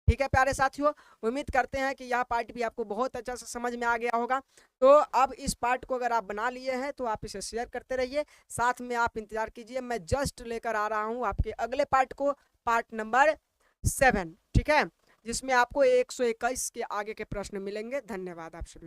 ठीक है प्यारे साथियों, उम्मीद करते हैं कि यह पार्ट भी आपको बहुत अच्छा से समझ में आ गया होगा। तो अब इस पार्ट को अगर आप बना लिए हैं तो आप इसे शेयर करते रहिए, साथ में आप इंतजार कीजिए, मैं जस्ट लेकर आ रहा हूं आपके अगले पार्ट को, पार्ट नंबर 7। ठीक है, जिसमें आपको 121 के आगे के प्रश्न मिलेंगे। धन्यवाद आप सभी का।